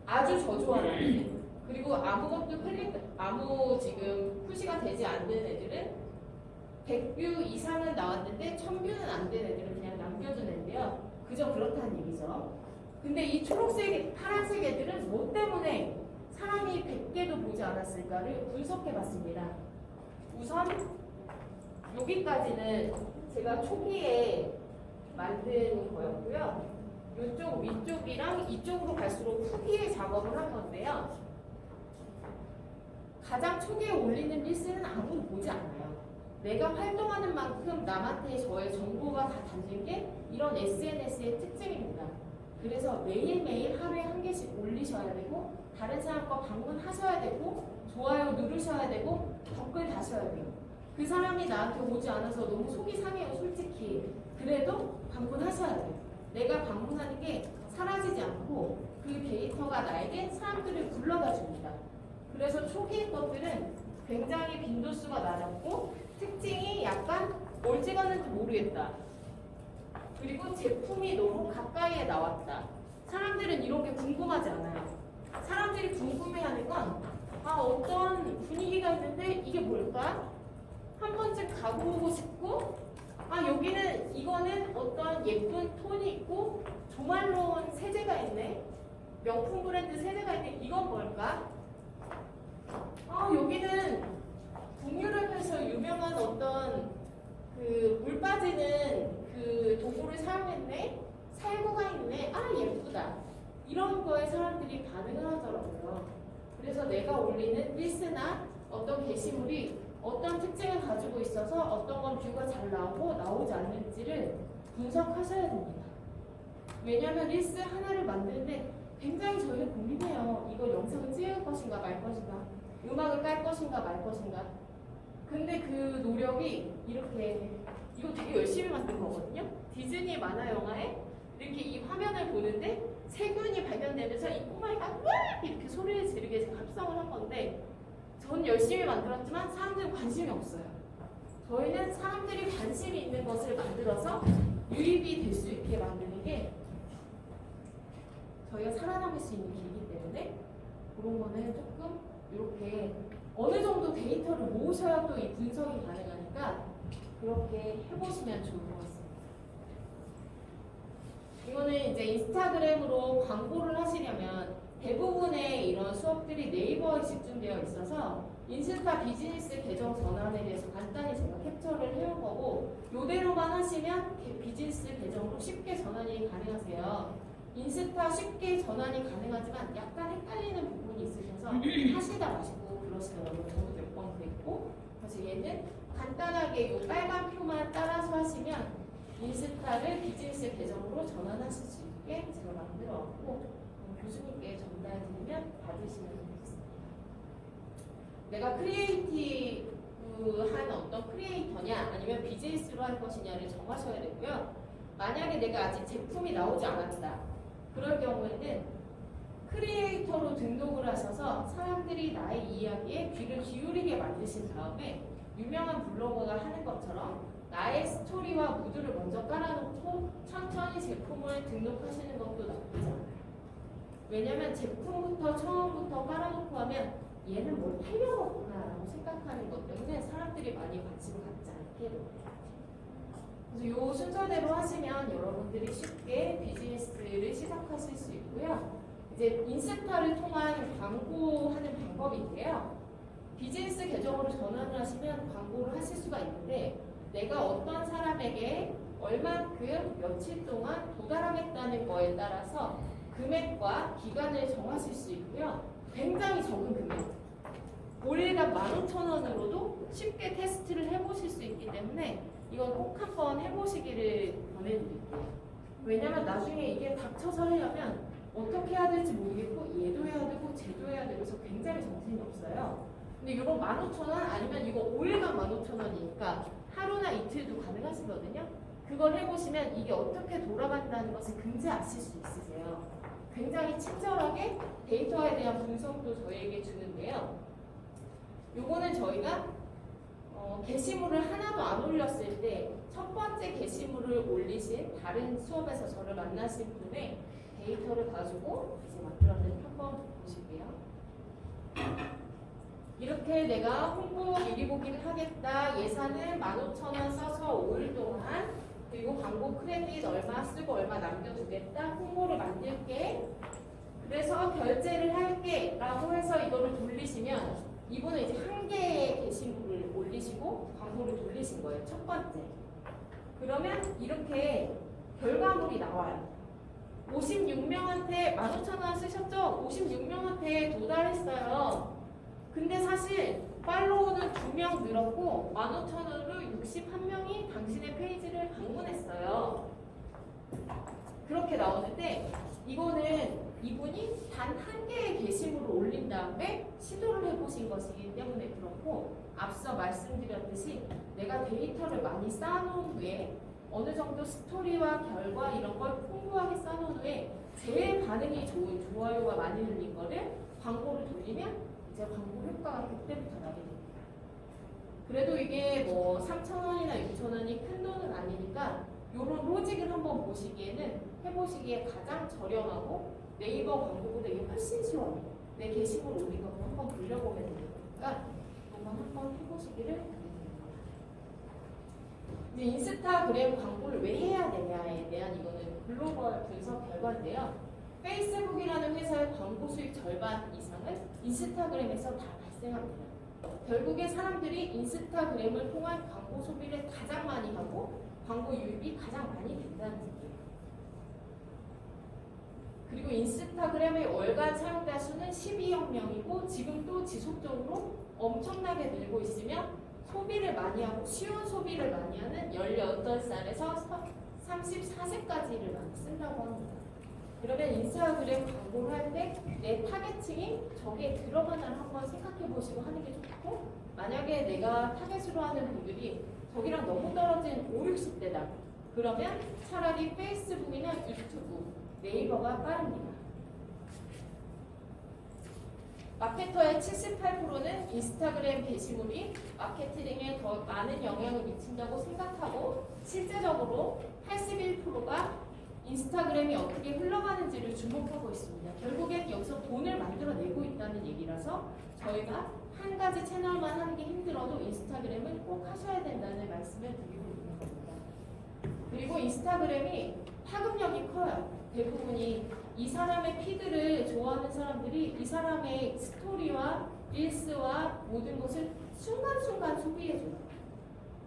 아주 저조한 애들, 그리고 아무 지금 푸시가 되지 않는 애들은 100뷰 이상은 나왔는데 1000뷰는 안 된 애들은 그냥 남겨둔 애인데요. 그저 그렇다는 얘기죠. 근데 이 초록색, 파란색 애들은 뭐 때문에 사람이 100개도 보지 않았을까를 분석해봤습니다. 우선 여기까지는 제가 초기에 만든 거였고요. 이쪽 위쪽이랑 이쪽으로 갈수록 후기에 작업을 한 건데요. 가장 초기에 올리는 릴스는 아무도 보지 않아요. 내가 활동하는 만큼 남한테 저의 정보가 다 담긴 게 이런 SNS의 특징입니다. 그래서 매일매일 하루에 한 개씩 올리셔야 되고 다른 사람 거 방문하셔야 되고 좋아요 누르셔야 되고 댓글 다셔야 돼요. 그 사람이 나한테 오지 않아서 너무 속이 상해요, 솔직히. 그래도 방문하셔야 돼요. 내가 방문하는 게 사라지지 않고 그 데이터가 나에게 사람들을 불러다 줍니다. 그래서 초기 것들은 굉장히 빈도수가 낮았고 특징이 약간 멀찍하는지 모르겠다. 그리고 제품이 너무 가까이에 나왔다. 사람들은 이런 게 궁금하지 않아요. 사람들이 궁금해하는 건 어떤 분위기가 있는데 이게 뭘까? 한 번쯤 가보고 싶고 여기는 이거는 어떤 예쁜 톤이 있고 조말로운 세제가 있네. 명품 브랜드 세제가 있네. 이건 뭘까? 여기는 북유럽에서 유명한 어떤 그 물 빠지는 그 도구를 사용했네. 살구가 있네. 예쁘다. 이런 거에 사람들이 반응을 하더라고요. 그래서 내가 올리는 릴스나 어떤 게시물이 어떤 특징을 가지고 있어서 어떤 건 뷰가 잘 나오고 나오지 않는지를 분석하셔야 됩니다. 왜냐하면 릴스 하나를 만드는데 굉장히 저희는 고민해요. 이거 영상을 찍을 것인가 말 것인가, 음악을 깔 것인가 말 것인가. 근데 그 노력이 이렇게, 이거 되게 열심히 만든 거거든요. 디즈니 만화 영화에 이렇게 이 화면을 보는데 세균이 발견되면서 이 꼬마이가 으악 이렇게 소리를 지르게 합성을 한 건데, 전 열심히 만들었지만 사람들은 관심이 없어요. 저희는 사람들이 관심이 있는 것을 만들어서 유입이 될 수 있게 만드는 게 저희가 살아남을 수 있는 길이기 때문에, 그런 거는 조금 이렇게 어느 정도 데이터를 모으셔야 또 이 분석이 가능하니까 그렇게 해보시면 좋을 것 같습니다. 이거는 이제 인스타그램으로 광고를 하시려면 대부분의 이런 수업들이 네이버에 집중되어 있어서 인스타 비즈니스 계정 전환에 대해서 간단히 제가 캡처를 해온 거고, 이대로만 하시면 비즈니스 계정으로 쉽게 전환이 가능하세요. 인스타 쉽게 전환이 가능하지만 약간 헷갈리는 부분이 있으셔서 하시다 마시고 그러시더라고요. 저도 몇 번 그랬고. 그래서 얘는 간단하게 이 빨간 표만 따라서 하시면 인스타를 비즈니스 계정으로 전환하실 수 있게 제가 만들어 왔고, 교수님께 전달드리면 받으시면 되겠습니다. 내가 크리에이티브한 어떤 크리에이터냐 아니면 비즈니스로 할 것이냐를 정하셔야 되고요. 만약에 내가 아직 제품이 나오지 않았다, 그럴 경우에는 크리에이터로 등록을 하셔서 사람들이 나의 이야기에 귀를 기울이게 만드신 다음에 유명한 블로거가 하는 것처럼 나의 스토리와 무드를 먼저 깔아놓고 천천히 제품을 등록하시는 것도 나쁘지 않아요. 왜냐면 제품부터 처음부터 깔아놓고 하면 얘는 뭘 팔려먹구나 라고 생각하는 것 때문에 사람들이 많이 관심을 갖지 않게 됩니다. 그래서 이 순서대로 하시면 여러분들이 쉽게 비즈니스를 시작하실 수 있고요. 이제 인스타를 통한 광고하는 방법인데요. 비즈니스 계정으로 전환을 하시면 광고를 하실 수가 있는데, 내가 어떤 사람에게 얼만큼 며칠 동안 도달하겠다는 거에 따라서 금액과 기간을 정하실 수 있고요. 굉장히 적은 금액, 월간 15,000원으로도 쉽게 테스트를 해보실 수 있기 때문에 이건 꼭 한번 해보시기를 권해드릴게요. 왜냐면 나중에 이게 닥쳐서 하려면 어떻게 해야 될지 모르겠고, 얘도 해야 되고 쟤도 해야 되고 해서 굉장히 정신이 없어요. 근데 이거 15,000원 아니면 이거 5일간 15,000원이니까 하루나 이틀도 가능하시거든요. 그걸 해보시면 이게 어떻게 돌아간다는 것을 금세 아실 수 있으세요. 굉장히 친절하게 데이터에 대한 분석도 저희에게 주는데요. 요거는 저희가 게시물을 하나도 안 올렸을 때 첫 번째 게시물을 올리신 다른 수업에서 저를 만나신 분의 데이터를 가지고 이제 만들었는데 한번 보실게요. 이렇게 내가 홍보 미리 보기를 하겠다. 예산은 15,000원 써서 5일 동안, 그리고 광고 크레딧 얼마 쓰고 얼마 남겨두겠다. 홍보를 만들게. 그래서 결제를 할게 라고 해서 이거를 돌리시면, 이분은 이제 한 개의 게시물을 올리시고 광고를 돌리신 거예요. 첫 번째. 그러면 이렇게 결과물이 나와요. 56명한테 15,000원 쓰셨죠? 56명한테 도달했어요. 근데 사실 팔로우는 2명 늘었고 15,000원으로 61명이 당신의 페이지를 방문했어요. 그렇게 나오는데, 이거는 이분이 단 한 개의 게시물을 올린 다음에 시도를 해보신 것이기 때문에 그렇고, 앞서 말씀드렸듯이 내가 데이터를 많이 쌓아놓은 후에 어느 정도 스토리와 결과 이런 걸 풍부하게 쌓아놓은 후에 제일 반응이 좋은 좋아요가 많이 눌린 거를 광고를 돌리면 이제 광고 효과가 그때부터 나게 됩니다. 그래도 이게 뭐 3,000원이나 6,000원이 큰 돈은 아니니까 이런 로직을 한번 보시기에는, 해보시기에 가장 저렴하고 네이버 광고보다 이게 훨씬 쉬워요. 내 게시물 올린 거 한번 돌려보면 되니까 한번 해보시기를 드립니다. 이제 인스타그램 광고를 왜 해야 되냐에 대한 이거는 글로벌 분석 결과인데요. 페이스북이라는 회사의 광고 수익 절반 이상은 인스타그램에서 다 발생합니다. 결국에 사람들이 인스타그램을 통한 광고 소비를 가장 많이 하고 광고 유입이 가장 많이 된다는 얘기예요. 그리고 인스타그램의 월간 사용자 수는 12억 명이고 지금 또 지속적으로 엄청나게 늘고 있으며 소비를 많이 하고 쉬운 소비를 많이 하는 18살에서 34세까지를 많이 쓴다고 합니다. 그러면 인스타그램 광고를 할 때 내 타겟층이 저기에 들어가나를 한번 생각해 보시고 하는 게 좋고, 만약에 내가 타겟으로 하는 분들이 저기랑 너무 떨어진 5, 60대다. 그러면 차라리 페이스북이나 유튜브, 네이버가 빠릅니다. 마케터의 78%는 인스타그램 게시물이 마케팅에 더 많은 영향을 미친다고 생각하고, 실제적으로 81%가 인스타그램이 어떻게 흘러가는지를 주목하고 있습니다. 결국엔 여기서 돈을 만들어내고 있다는 얘기라서 저희가 한 가지 채널만 하는 게 힘들어도 인스타그램은 꼭 하셔야 된다는 말씀을 드리고 있는 겁니다. 그리고 인스타그램이 파급력이 커요. 대부분이 이 사람의 피드를 좋아하는 사람들이 이 사람의 스토리와 릴스와 모든 것을 순간순간 소비해줘요.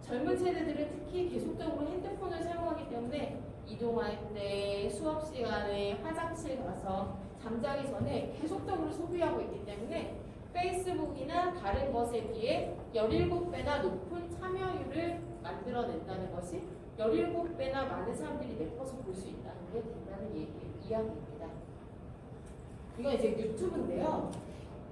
젊은 세대들은 특히 계속적으로 핸드폰을 사용하기 때문에 이동할 때, 수업 시간에, 화장실 가서 잠자기 전에 계속적으로 소비하고 있기 때문에 페이스북이나 다른 것에 비해 17배나 높은 참여율을 만들어낸다는 것이 17배나 많은 사람들이 내꺼서 볼 수 있다는 게 된다는 이야기입니다. 이건 이제 유튜브인데요.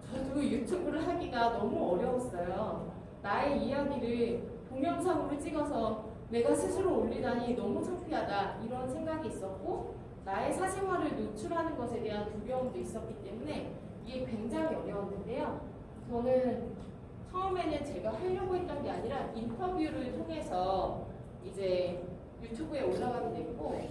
저도 유튜브를 하기가 너무 어려웠어요. 나의 이야기를 동영상으로 찍어서 내가 스스로 올리다니 너무 창피하다 이런 생각이 있었고, 나의 사생활을 노출하는 것에 대한 두려움도 있었기 때문에 이게 굉장히 어려웠는데요. 저는 처음에는 제가 하려고 했던 게 아니라 인터뷰를 통해서 이제 유튜브에 올라가게 됐고,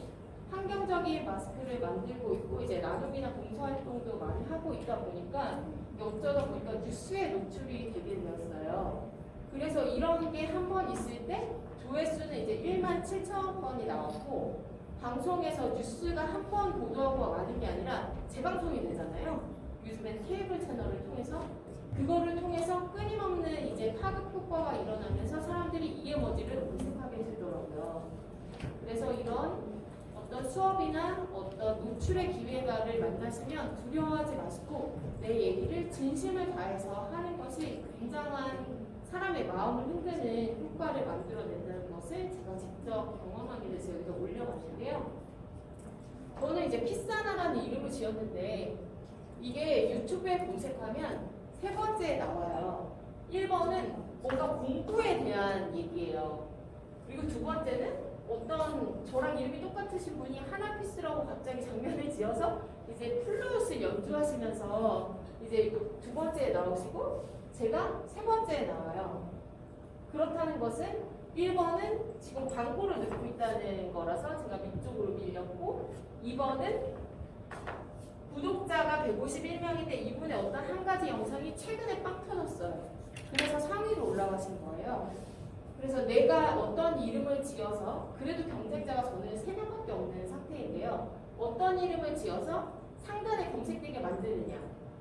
환경적인 마스크를 만들고 있고 이제 나눔이나 봉사활동도 많이 하고 있다 보니까 어쩌다 보니까 뉴스에 노출이 되게 되었어요. 그래서 이런 게 한 번 있을 때 조회수는 이제 17,000건이 나왔고, 방송에서 뉴스가 한 번 보도하고 마는 게 아니라 재방송이 되잖아요. 요즘엔 케이블 채널을 통해서 그거를 통해서 끊임없는 이제 파급 효과가 일어나면서 사람들이 이게 뭔지를 검색하게 되더라고요. 그래서 이런 어떤 수업이나 어떤 노출의 기회를 만나시면 두려워하지 마시고 내 얘기를 진심을 다해서 하는 것이 굉장한 사람의 마음을 흔드는 효과를 만들어낸다는 것을 제가 직접 경험하게 돼서 여기다 올려봤는데요. 저는 이제 피사나라는 이름을 지었는데 이게 유튜브에 검색하면 세 번째에 나와요. 1번은 뭔가 공부에 대한 얘기예요. 그리고 두 번째는 어떤 저랑 이름이 똑같으신 분이 하나피스라고 갑자기 장면을 지어서 이제 플루스 연주하시면서 이제 두 번째에 나오시고 제가 세 번째에 나와요. 그렇다는 것은 1번은 지금 광고를 넣고 있다는 거라서 제가 위쪽으로 밀렸고, 2번은 구독자가 151명인데 이분의 어떤 한 가지 영상이 최근에 빵 터졌어요. 그래서 상위로 올라가신 거예요. 그래서 내가 어떤 이름을 지어서, 그래도 경쟁자가 저는 3명밖에 없는 상태인데요. 어떤 이름을 지어서 상단에 검색되게 만드느냐,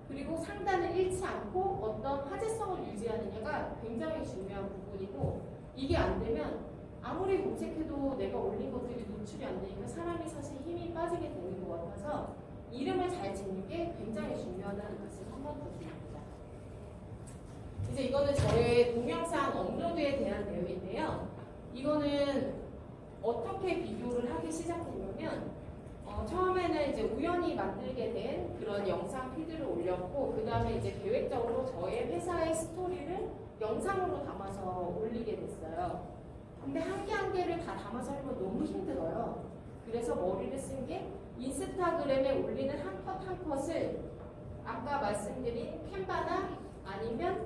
그리고 상단을 잃지 않고 어떤 화제성을 유지하느냐가 굉장히 중요한 부분이고, 이게 안 되면 아무리 검색해도 내가 올린 것들이 노출이 안 되니까 사람이 사실 힘이 빠지게 되는 것 같아서 이름을 잘 짓는 게 굉장히 중요하다는 것을 한번 더 드립니다. 이제 이거는 저의 동영상 업로드에 대한 내용인데요. 이거는 어떻게 비교를 하기 시작했냐면 처음에는 이제 우연히 만들게 된 그런 영상 피드를 올렸고, 그 다음에 이제 계획적으로 저의 회사의 스토리를 영상으로 담아서 올리게 됐어요. 근데 한 개 한 개를 다 담아서 하면 너무 힘들어요. 그래서 머리를 쓴 게 인스타그램에 올리는 한 컷 한 컷을 아까 말씀드린 캔바나 아니면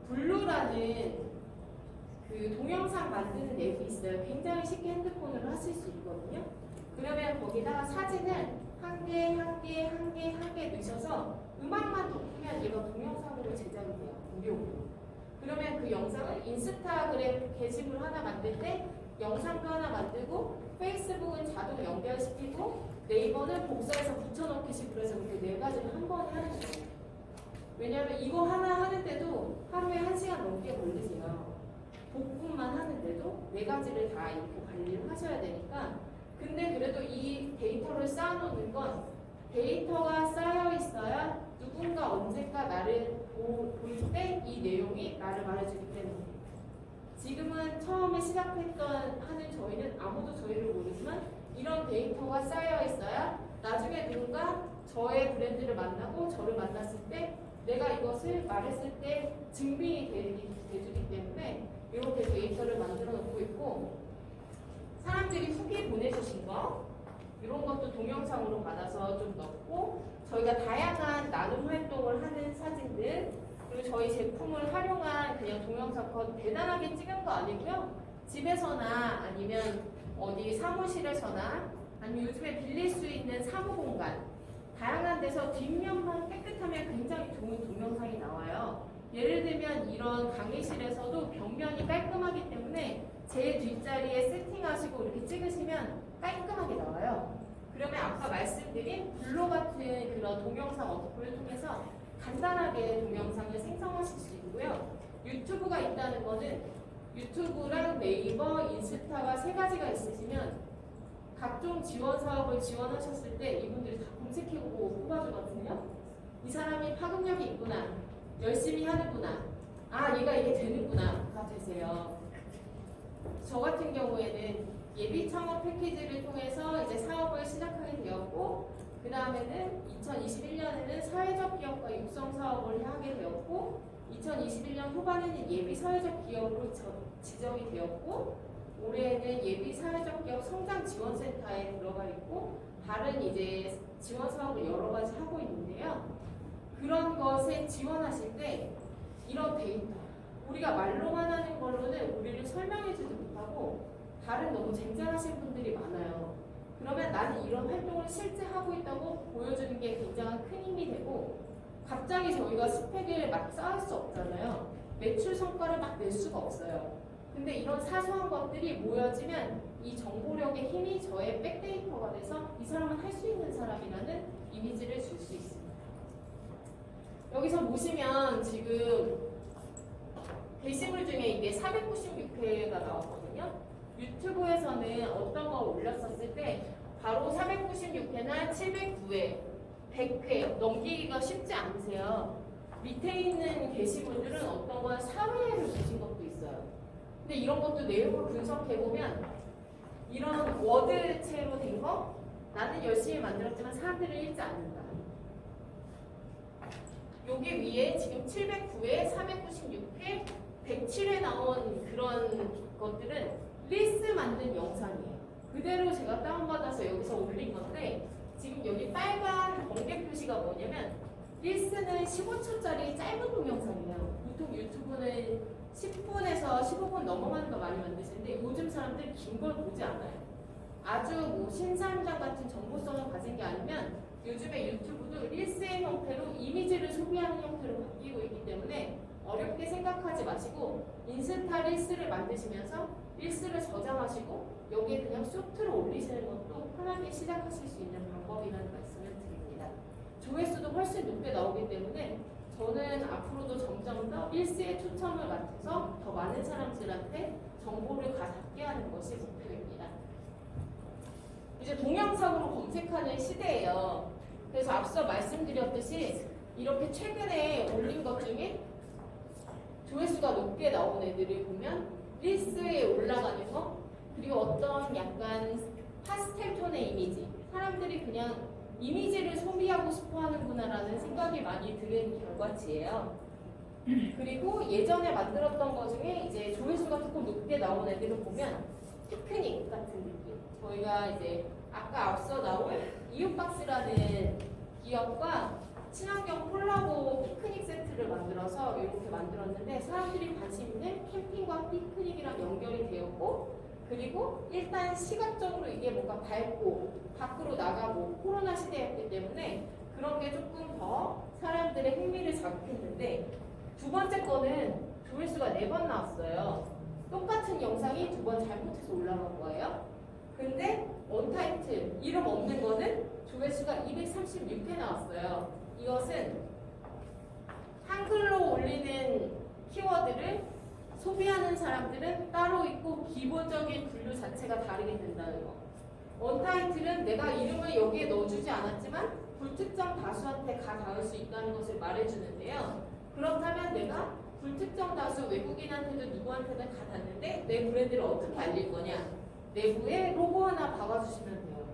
블루라는 그 동영상 만드는 앱이 있어요. 굉장히 쉽게 핸드폰으로 하실 수 있거든요. 그러면 거기다가 사진을 한 개, 한 개, 한 개, 한 개 넣으셔서 음악만 덮으면 얘가 동영상으로 제작이 돼요. 무료로. 그러면 그 영상을 인스타그램 게시물 하나 만들 때 영상도 하나 만들고, 페이스북은 자동 연결시키고, 네이버는 복사해서 붙여넣기 식으로 해서 그 네 가지를 한 번에 하는 거예요. 왜냐하면 이거 하나 하는데도 하루에 1시간 넘게 걸리세요. 복구만 하는데도 네 가지를 다 이렇게 관리를 하셔야 되니까. 근데 그래도 이 데이터를 쌓아놓는 건 데이터가 쌓여 있어야 누군가 언젠가 나를 볼 때 이 내용이 나를 말해주기 때문에 지금은 처음에 시작했던 하는 저희는 아무도 저희를 모르지만 이런 데이터가 쌓여 있어야 나중에 누군가 저의 브랜드를 만나고 저를 만났을 때 내가 이것을 말했을 때 증빙이 되주기 때문에 이렇게 데이터를 만들어 놓고 있고 사람들이 후기 보내주신 거 이런 것도 동영상으로 받아서 좀 넣고 저희가 다양한 나눔 활동을 하는 사진들 그리고 저희 제품을 활용한 그냥 동영상 컷 대단하게 찍은 거 아니고요. 집에서나 아니면 어디 사무실에서나 아니면 요즘에 빌릴 수 있는 사무공간 다양한 데서 뒷면만 깨끗하면 굉장히 좋은 동영상이 나와요. 예를 들면 이런 강의실에서도 벽면이 깔끔하기 때문에 제 뒷자리에 세팅하시고 이렇게 찍으시면 깔끔하게 나와요. 그러면 아까 말씀드린 블로 같은 그런 동영상 어플을 통해서 간단하게 동영상을 생성하실 수 있고요. 유튜브가 있다는 거는 유튜브랑 네이버, 인스타가 세 가지가 있으시면 각종 지원 사업을 지원하셨을 때 이분들이 다 검색해보고 뽑아주거든요. 이 사람이 파급력이 있구나, 열심히 하는구나, 아 얘가 이게 되는구나가 되세요. 저 같은 경우에는 예비 창업 패키지를 통해서 이제 사업을 시작하게 되었고 그 다음에는 2021년에는 사회적 기업과 육성 사업을 하게 되었고 2021년 후반에는 예비 사회적 기업으로 지정이 되었고 올해는 예비 사회적 기업 성장 지원센터에 들어가 있고 다른 이제 지원 사업을 여러 가지 하고 있는데요. 그런 것에 지원하실 때 이런 데이터 우리가 말로만 하는 걸로는 우리를 설명해주지 못하고 다른 너무 쟁쟁하신 분들이 많아요. 그러면 나는 이런 활동을 실제 하고 있다고 보여주는 게 굉장한 큰 힘이 되고 갑자기 저희가 스펙을 막 쌓을 수 없잖아요. 매출 성과를 막 낼 수가 없어요. 근데 이런 사소한 것들이 모여지면 이 정보력의 힘이 저의 백데이터가 돼서 이 사람은 할 수 있는 사람이라는 이미지를 줄 수 있습니다. 여기서 보시면 지금 게시물 중에 이게 496회가 나왔거든요. 유튜브에서는 어떤 거 올렸었을 때 바로 496회나 709회, 100회 넘기기가 쉽지 않으세요. 밑에 있는 게시물들은 어떤 건 4회를 보신 것도 있어요. 근데 이런 것도 내용을 분석해보면 이런 워드체로 된 거 나는 열심히 만들었지만 사람들을 읽지 않는다. 여기 위에 지금 709회, 496회, 107회 나온 그런 것들은 리스 만든 영상이에요. 그대로 제가 다운받아서 여기서 올린 건데 지금 여기 빨간 번개 표시가 뭐냐면 릴스는 15초짜리 짧은 동영상이에요. 보통 유튜브는 10분에서 15분 넘어가는 거 많이 만드시는데 요즘 사람들 긴 걸 보지 않아요. 아주 뭐 신사임당 같은 정보성을 가진 게 아니면 요즘에 유튜브도 릴스의 형태로 이미지를 소비하는 형태로 바뀌고 있기 때문에 어렵게 생각하지 마시고 인스타 릴스를 만드시면서 릴스를 저장하시고 여기에 그냥 쇼트를 올리시는 것도 편하게 시작하실 수 있는 방법이라는 말씀을 드립니다. 조회수도 훨씬 높게 나오기 때문에 저는 앞으로도 점점 더 릴스에 초점을 맞춰서 더 많은 사람들한테 정보를 닿게 하는 것이 목표입니다. 이제 동영상으로 검색하는 시대예요. 그래서 앞서 말씀드렸듯이 이렇게 최근에 올린 것 중에 조회수가 높게 나온 애들을 보면 릴스에 올라가는 거 그리고 어떤 약간 파스텔 톤의 이미지 사람들이 그냥 이미지를 소비하고 싶어 하는구나라는 생각이 많이 드는 결과치예요. 그리고 예전에 만들었던 것 중에 이제 조회수가 조금 높게 나온 애들을 보면 피크닉 같은 느낌 저희가 이제 아까 앞서 나온 이웃박스라는 기업과 친환경 콜라보 피크닉 세트를 만들어서 이렇게 만들었는데 사람들이 관심 있는 캠핑과 피크닉이랑 연결이 되었고 그리고 일단 시각적으로 이게 뭔가 밝고 밖으로 나가고 코로나 시대였기 때문에 그런 게 조금 더 사람들의 흥미를 자극했는데 두 번째 거는 조회수가 4번 나왔어요. 똑같은 영상이 2번 잘못해서 올라간 거예요. 근데 언타이틀 이름 없는 거는 조회수가 236회 나왔어요. 이것은 한글로 올리는 키워드를 소비하는 사람들은 따로 있고 기본적인 분류 자체가 다르게 된다는 거. 언타이틀은 내가 이름을 여기에 넣어주지 않았지만 불특정 다수한테 가 닿을 수 있다는 것을 말해주는데요. 그렇다면 내가 불특정 다수 외국인한테도 누구한테든 가 닿는데 내 브랜드를 어떻게 알릴 거냐? 내부에 로고 하나 박아주시면 돼요.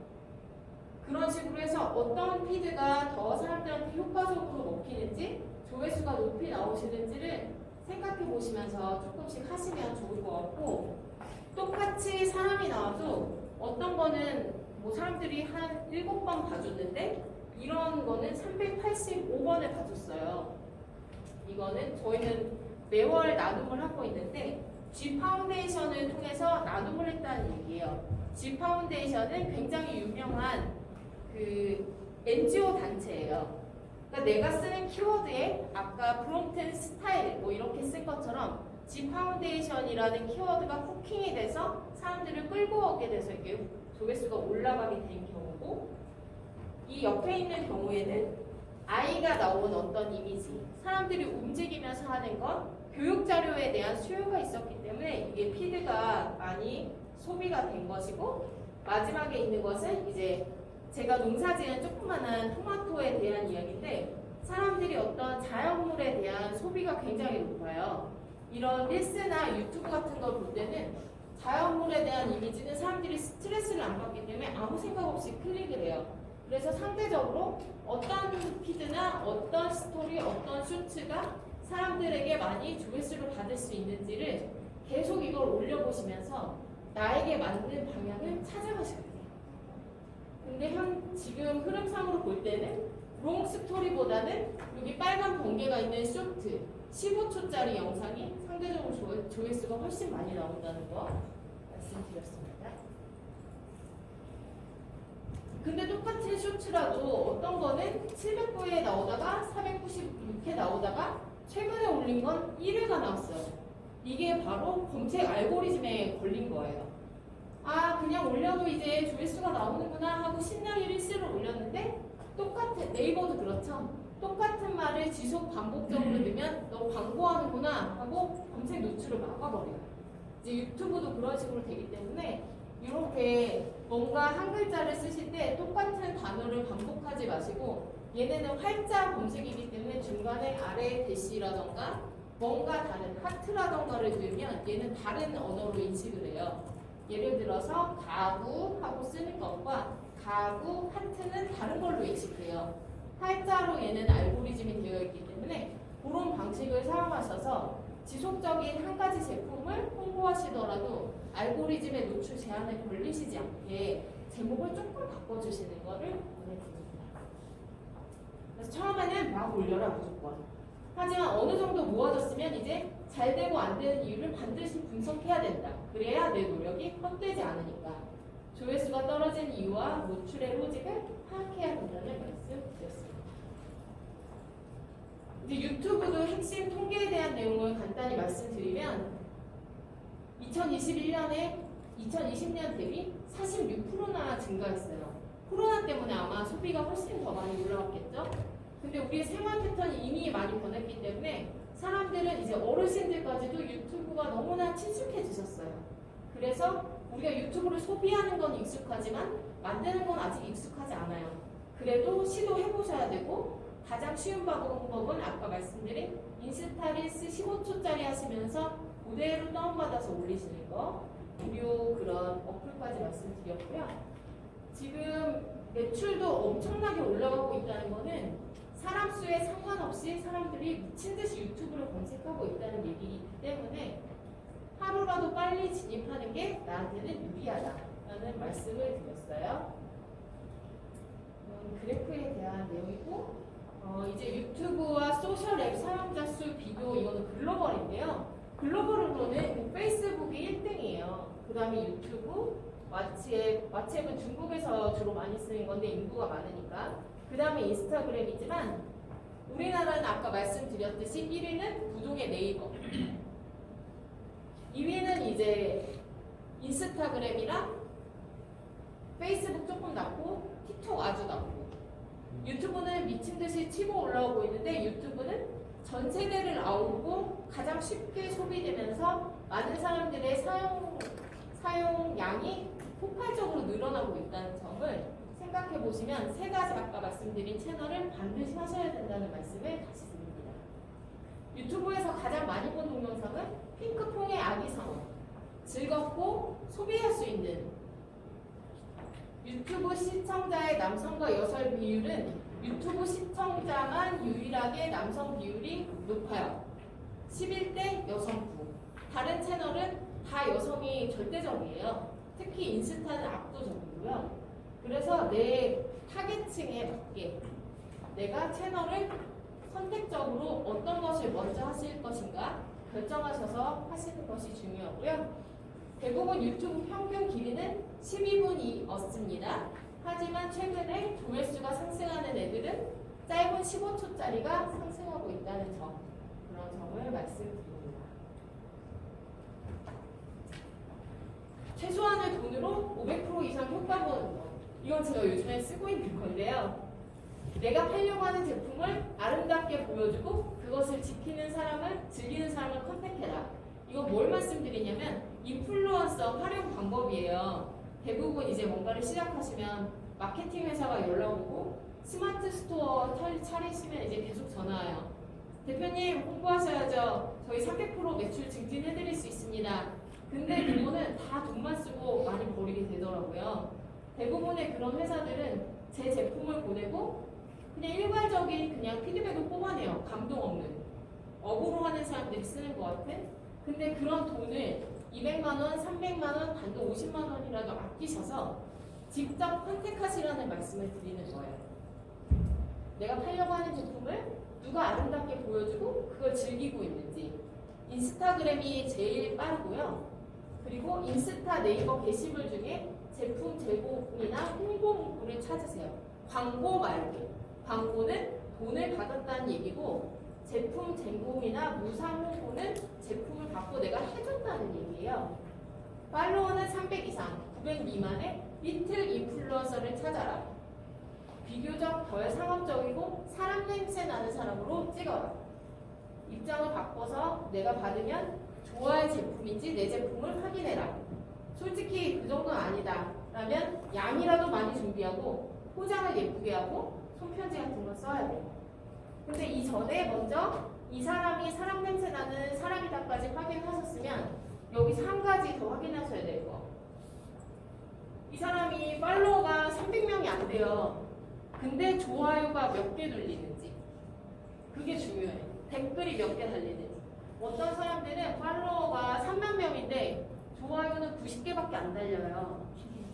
그런 식으로 해서 어떤 피드가 더 사람들한테 효과적으로 먹히는지 조회수가 높이 나오시는지를 생각해 보시면서 조금씩 하시면 좋을 것 같고, 똑같이 사람이 나와도 어떤 거는 뭐 사람들이 한 7번 봐줬는데 이런 거는 385번을 봐줬어요. 이거는 저희는 매월 나눔을 하고 있는데 G 파운데이션을 통해서 나눔을 했다는 얘기예요. G 파운데이션은 굉장히 유명한 그 NGO 단체예요. 그러니까 내가 쓰는 키워드에 아까 프롬프트 스타일 뭐 이렇게 쓴 것처럼 G 파운데이션이라는 키워드가 후킹이 돼서 사람들을 끌고 오게 돼서 이게 조회수가 올라가게 된 경우고, 이 옆에 있는 경우에는 아이가 나온 어떤 이미지, 사람들이 움직이면서 하는 것, 교육 자료에 대한 수요가 있었기 때문에 이게 피드가 많이 소비가 된 것이고, 마지막에 있는 것은 이제 제가 농사지은 조그만한 토마토에 대한 이야기인데 사람들이 어떤 자연물에 대한 소비가 굉장히 높아요. 이런 릴스나 유튜브 같은 걸 볼 때는 자연물에 대한 이미지는 사람들이 스트레스를 안 받기 때문에 아무 생각 없이 클릭을 해요. 그래서 상대적으로 어떤 피드나 어떤 스토리, 어떤 쇼츠가 사람들에게 많이 조회수를 받을 수 있는지를 계속 이걸 올려보시면서 나에게 맞는 방향을 찾아가셔야 돼요. 근데 지금 흐름상으로 볼 때는 롱 스토리보다는 여기 빨간 번개가 있는 쇼트 15초짜리 영상이 상대적으로 조회수가 훨씬 많이 나온다는 거 말씀드렸습니다. 근데 똑같은 쇼츠라도 어떤 거는 700부에 나오다가 496회 나오다가 최근에 올린 건 1회가 나왔어요. 이게 바로 검색 알고리즘에 걸린 거예요. 아, 그냥 올려도 이제 조회수가 나오는구나 하고 신나게 릴스를 올렸는데 똑같은, 네이버도 그렇죠. 똑같은 말을 지속 반복적으로 넣으면 너 광고하는구나 하고 검색 노출을 막아버려요. 이제 유튜브도 그런 식으로 되기 때문에 이렇게 뭔가 한 글자를 쓰실 때 똑같은 단어를 반복하지 마시고, 얘네는 활자 검색이기 때문에 중간에 아래 대시라던가 뭔가 다른 하트라던가를 넣으면 얘는 다른 언어로 인식을 해요. 예를 들어서 가구 하고 쓰는 것과 가구 하트는 다른 걸로 인식해요. 활자로 얘는 알고리즘이 되어 있기 때문에 그런 방식을 사용하셔서 지속적인 한 가지 제품을 홍보하시더라도 알고리즘의 노출 제한에 걸리시지 않게 제목을 조금 바꿔주시는 것을 권해드립니다. 그래서 처음에는 막 올려라 무조건. 하지만 어느 정도 모아졌으면 이제 잘 되고 안 되는 이유를 반드시 분석해야 된다. 그래야 내 노력이 헛되지 않으니까. 조회수가 떨어진 이유와 노출의 로직을 파악해야 된다는 말씀드렸습니다. 이제 유튜브도 핵심 통계에 대한 내용을 간단히 말씀드리면 2021년에 2020년 대비 46%나 증가했어요. 코로나 때문에 아마 소비가 훨씬 더 많이 올라왔겠죠? 근데 우리의 생활 패턴이 이미 많이 변했기 때문에 사람들은 이제 어르신들까지도 유튜브가 너무나 친숙해지셨어요. 그래서 우리가 유튜브를 소비하는 건 익숙하지만 만드는 건 아직 익숙하지 않아요. 그래도 시도해보셔야 되고, 가장 쉬운 방법은 아까 말씀드린 인스타 릴스 15초짜리 하시면서 그대로 다운받아서 올리시는 거, 무료 그런 어플까지 말씀드렸고요. 지금 매출도 엄청나게 올라가고 있다는 거는 사람 수에 상관없이 사람들이 미친 듯이 유튜브를 검색하고 있다는 얘기이기 때문에 하루라도 빨리 진입하는 게 나한테는 유리하다라는 말씀을 드렸어요. 그래프에 대한 내용이고, 이제 유튜브와 소셜 앱 사용자 수 비교, 이거는 글로벌인데요. 글로벌으로는 페이스북이 1등이에요. 그 다음에 유튜브, 왓츠앱은 중국에서 주로 많이 쓰는 건데 인구가 많으니까. 그 다음에 인스타그램이지만 우리나라는 아까 말씀드렸듯이 1위는 부동의 네이버, 2위는 이제 인스타그램이랑 페이스북 조금 낮고 틱톡 아주 낮고, 유튜브는 미친 듯이 치고 올라오고 있는데 유튜브는 전 세대를 아우르고 가장 쉽게 소비되면서 많은 사람들의 사용량이 폭발적으로 늘어나고 있다는 점을 생각해 보시면 세 가지 아까 말씀드린 채널을 반드시 하셔야 된다는 말씀을 다시 드립니다. 유튜브에서 가장 많이 본 동영상은 핑크퐁의 아기 상어, 즐겁고 소비할 수 있는 유튜브 시청자의 남성과 여성 비율은 유튜브 시청자만 유일하게 남성 비율이 높아요. 11대 여성부. 다른 채널은 다 여성이 절대적이에요. 특히 인스타는 압도적이고요. 그래서 내 타겟층에 맞게 내가 채널을 선택적으로 어떤 것을 먼저 하실 것인가 결정하셔서 하시는 것이 중요하고요. 대부분 유튜브 평균 길이는 12분이었습니다. 하지만 최근에 조회수가 상승하는 애들은 짧은 15초짜리가 상승하고 있다는 점, 그런 점을 말씀드립니다. 최소한의 돈으로 500% 이상 효과 보는 것. 이건 제가 요즘에 쓰고 있는 건데요. 내가 팔려고 하는 제품을 아름답게 보여주고 그것을 지키는 사람을, 즐기는 사람을 컨택해라. 이거 뭘 말씀드리냐면 인플루언서 활용 방법이에요. 대부분 이제 뭔가를 시작하시면 마케팅 회사가 연락 오고 스마트 스토어 차리시면 이제 계속 전화 와요. 대표님 홍보하셔야죠. 저희 300% 매출 증진해드릴 수 있습니다. 근데 그거는 다 돈만 쓰고 많이 버리게 되더라고요. 대부분의 그런 회사들은 제 제품을 보내고 그냥 일괄적인 그냥 피드백을 뽑아내요. 감동 없는. 업으로 하는 사람들이 쓰는 것 같은. 근데 그런 돈을 200만 원, 300만 원, 단돈 50만 원이라도 아끼셔서 직접 컨택하시라는 말씀을 드리는 거예요. 내가 팔려고 하는 제품을 누가 아름답게 보여주고 그걸 즐기고 있는지. 인스타그램이 제일 빠르고요. 그리고 인스타 네이버 게시물 중에 제품 제공이나 홍보 문구를 찾으세요. 광고 말고. 광고는 돈을 받았다는 얘기고 제품 제공이나 무상 홍보는 제품을 받고 내가 해줬다는 얘기예요. 팔로워는 300 이상, 900 미만의 리틀 인플루언서를 찾아라. 비교적 덜 상업적이고 사람 냄새 나는 사람으로 찍어라. 입장을 바꿔서 내가 받으면 좋아할 제품인지 내 제품을 확인해라. 솔직히 그 정도는 아니다 라면 양이라도 많이 준비하고 포장을 예쁘게 하고 손편지 같은 걸 써야 돼요. 근데 이전에 먼저 이 사람이 사람 냄새 나는 사람이다까지 확인하셨으면 여기서 한 가지 더 확인하셔야 될 거. 이 사람이 팔로워가 300명이 안 돼요. 근데 좋아요가 몇 개 눌리는지. 그게 중요해요. 댓글이 몇 개 달리는지. 어떤 사람들은 팔로워가 3만 명인데 좋아요는 90개밖에 안 달려요.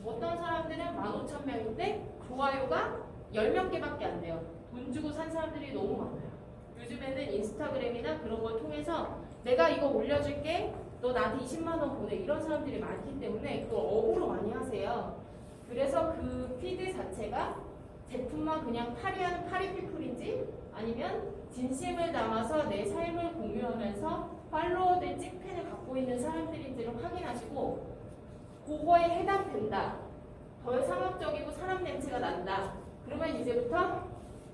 어떤 사람들은 15,000명인데 좋아요가 10몇 개밖에 안 돼요. 돈 주고 산 사람들이 너무 많아요. 요즘에는 인스타그램이나 그런 걸 통해서 내가 이거 올려줄게, 너 나한테 20만 원 보내, 이런 사람들이 많기 때문에 그걸 업으로 많이 하세요. 그래서 그 피드 자체가 제품만 그냥 파리하는 파리피플인지 아니면 진심을 담아서 내 삶을 공유하면서 팔로워들 찍팬을 갖고 있는 사람들인지를 확인하시고 그거에 해당된다. 덜 상업적이고 사람 냄새가 난다. 그러면 이제부터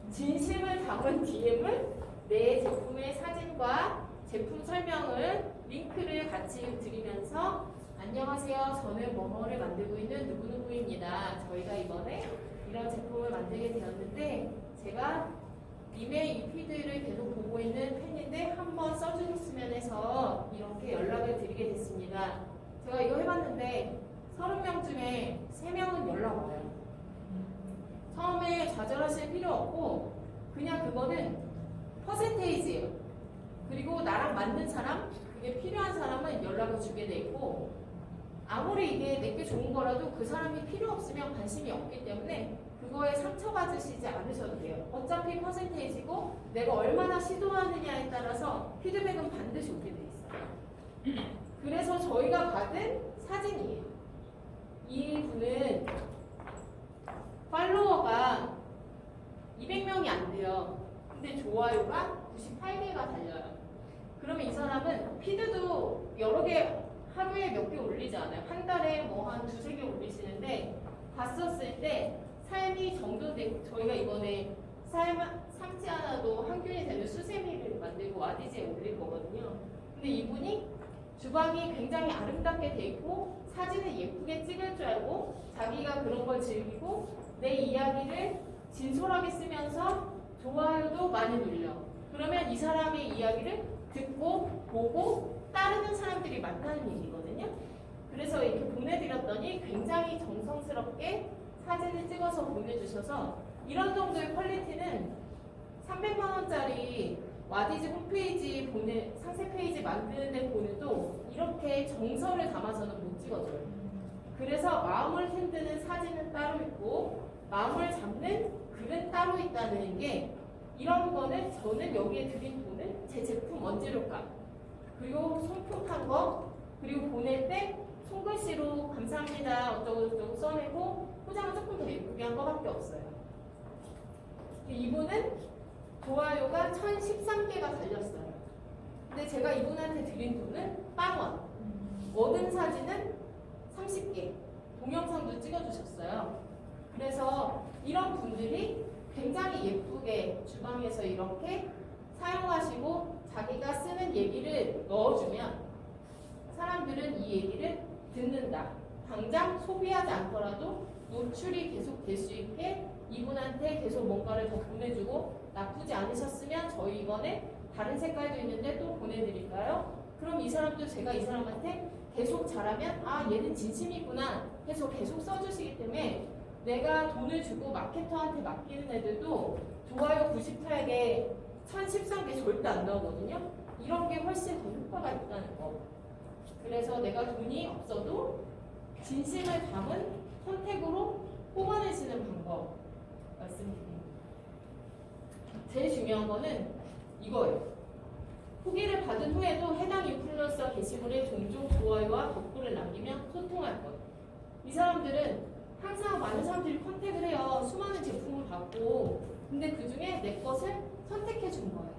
진심을 담은 DM을 내 제품의 사진과 제품 설명을 링크를 같이 드리면서 안녕하세요. 저는 뭐뭐를 만들고 있는 누구누구입니다. 저희가 이번에 이런 제품을 만들게 되었는데 제가 님의 이 피드를 계속 보고 있는 팬인데 한번 써주셨으면 해서 이렇게 연락을 드리게 됐습니다. 제가 이거 해봤는데 30명 중에 3명은 연락 와요. 처음에 좌절하실 필요 없고 그냥 그거는 퍼센테이지예요. 그리고 나랑 맞는 사람, 그게 필요한 사람은 연락을 주게 돼 있고 아무리 이게 내게 좋은 거라도 그 사람이 필요 없으면 관심이 없기 때문에 그거에 상처받으시지 않으셔도 돼요. 어차피 퍼센테이지고 내가 얼마나 시도하느냐에 따라서 피드백은 반드시 오게 돼 있어요. 그래서 저희가 받은 사진이에요. 이 분은 팔로워가 200명이 안 돼요. 근데 좋아요가 98개가 달려요. 그러면 이 사람은 피드도 여러 개 하루에 몇 개 올리지 않아요. 한 달에 뭐 한 두세 개 올리시는데 봤었을 때 삶이 정돈되고 저희가 이번에 삶지 않아도 항균이 되는 수세미를 만들고 와디즈에 올릴 거거든요. 근데 이분이 주방이 굉장히 아름답게 돼 있고 사진을 예쁘게 찍을 줄 알고 자기가 그런 걸 즐기고 내 이야기를 진솔하게 쓰면서 좋아요도 많이 눌려. 그러면 이 사람의 이야기를 듣고 보고 따르는 사람들이 많다는 얘기거든요. 그래서 이렇게 보내드렸더니 굉장히 정성스럽게 사진을 찍어서 보내주셔서 이런 정도의 퀄리티는 300만 원짜리 와디즈 홈페이지 상세 페이지 만드는데 보내도 이렇게 정서를 담아서는 못 찍어줘요. 그래서 마음을 흔드는 사진은 따로 있고 마음을 잡는 글은 따로 있다는 게 이런 거는 저는 여기에 드린 돈은 제 제품 원재료값 그리고 손품한 거 그리고 보낼 때 손글씨로 감사합니다 어쩌고저쩌고 써내고 포장을 조금 더 예쁘게 한 거밖에 없어요. 이분은 좋아요가 1013개가 달렸어요. 근데 제가 이분한테 드린 돈은 10,000원. 얻은 사진은 30개. 동영상도 찍어주셨어요. 그래서 이런 분들이 굉장히 예쁘게 주방에서 이렇게 사용하시고 자기가 쓰는 얘기를 넣어주면 사람들은 이 얘기를 듣는다. 당장 소비하지 않더라도 노출이 계속 될 수 있게 이분한테 계속 뭔가를 더 보내주고 나쁘지 않으셨으면 저희 이번에 다른 색깔도 있는데 또 보내드릴까요? 그럼 이 사람도 제가 이 사람한테 계속 잘하면 아 얘는 진심이구나 해서 계속 써주시기 때문에 내가 돈을 주고 마케터한테 맡기는 애들도 좋아요 98개 1013개 절대 안 나오거든요. 이런 게 훨씬 더 효과가 있다는 거. 그래서 내가 돈이 없어도 진심을 담은 선택으로 뽑아내시는 방법 말씀드립니다. 제일 중요한 거는 이거예요. 후기를 받은 후에도 해당 인플루언서 게시물에 종종 좋아요와 덧글을 남기며 소통할 것. 이 사람들은 항상 많은 사람들이 컨택을 해요. 수많은 제품을 받고 근데 그 중에 내 것을 선택해 준 거예요.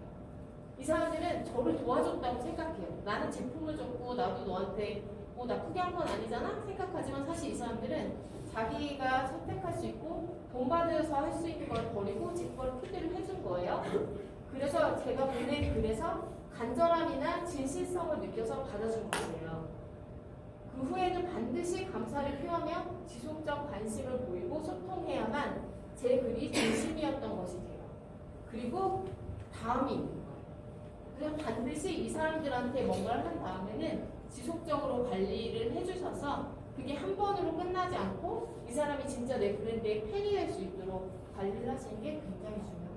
이 사람들은 저를 도와줬다고 생각해요. 나는 제품을 줬고 나도 너한테 뭐 나쁘게 한 건 아니잖아 생각하지만 사실 이 사람들은 자기가 선택할 수 있고 돈 받아서 할 수 있는 걸 버리고 제 걸 피드를 해준 거예요. 그래서 제가 보낸 글에서 간절함이나 진실성을 느껴서 받아준 거예요. 그 후에는 반드시 감사를 표하며 지속적 관심을 보이고 소통해야만 제 글이 진심이었던 것이 돼요. 그리고 다음이 있는 거예요. 그냥 반드시 이 사람들한테 뭔가를 한 다음에는 지속적으로 관리를 해주셔서 그게 한 번으로 끝나지 않고 이 사람이 진짜 내 브랜드의 팬이 될 수 있도록 관리를 하시는 게 굉장히 중요합니다.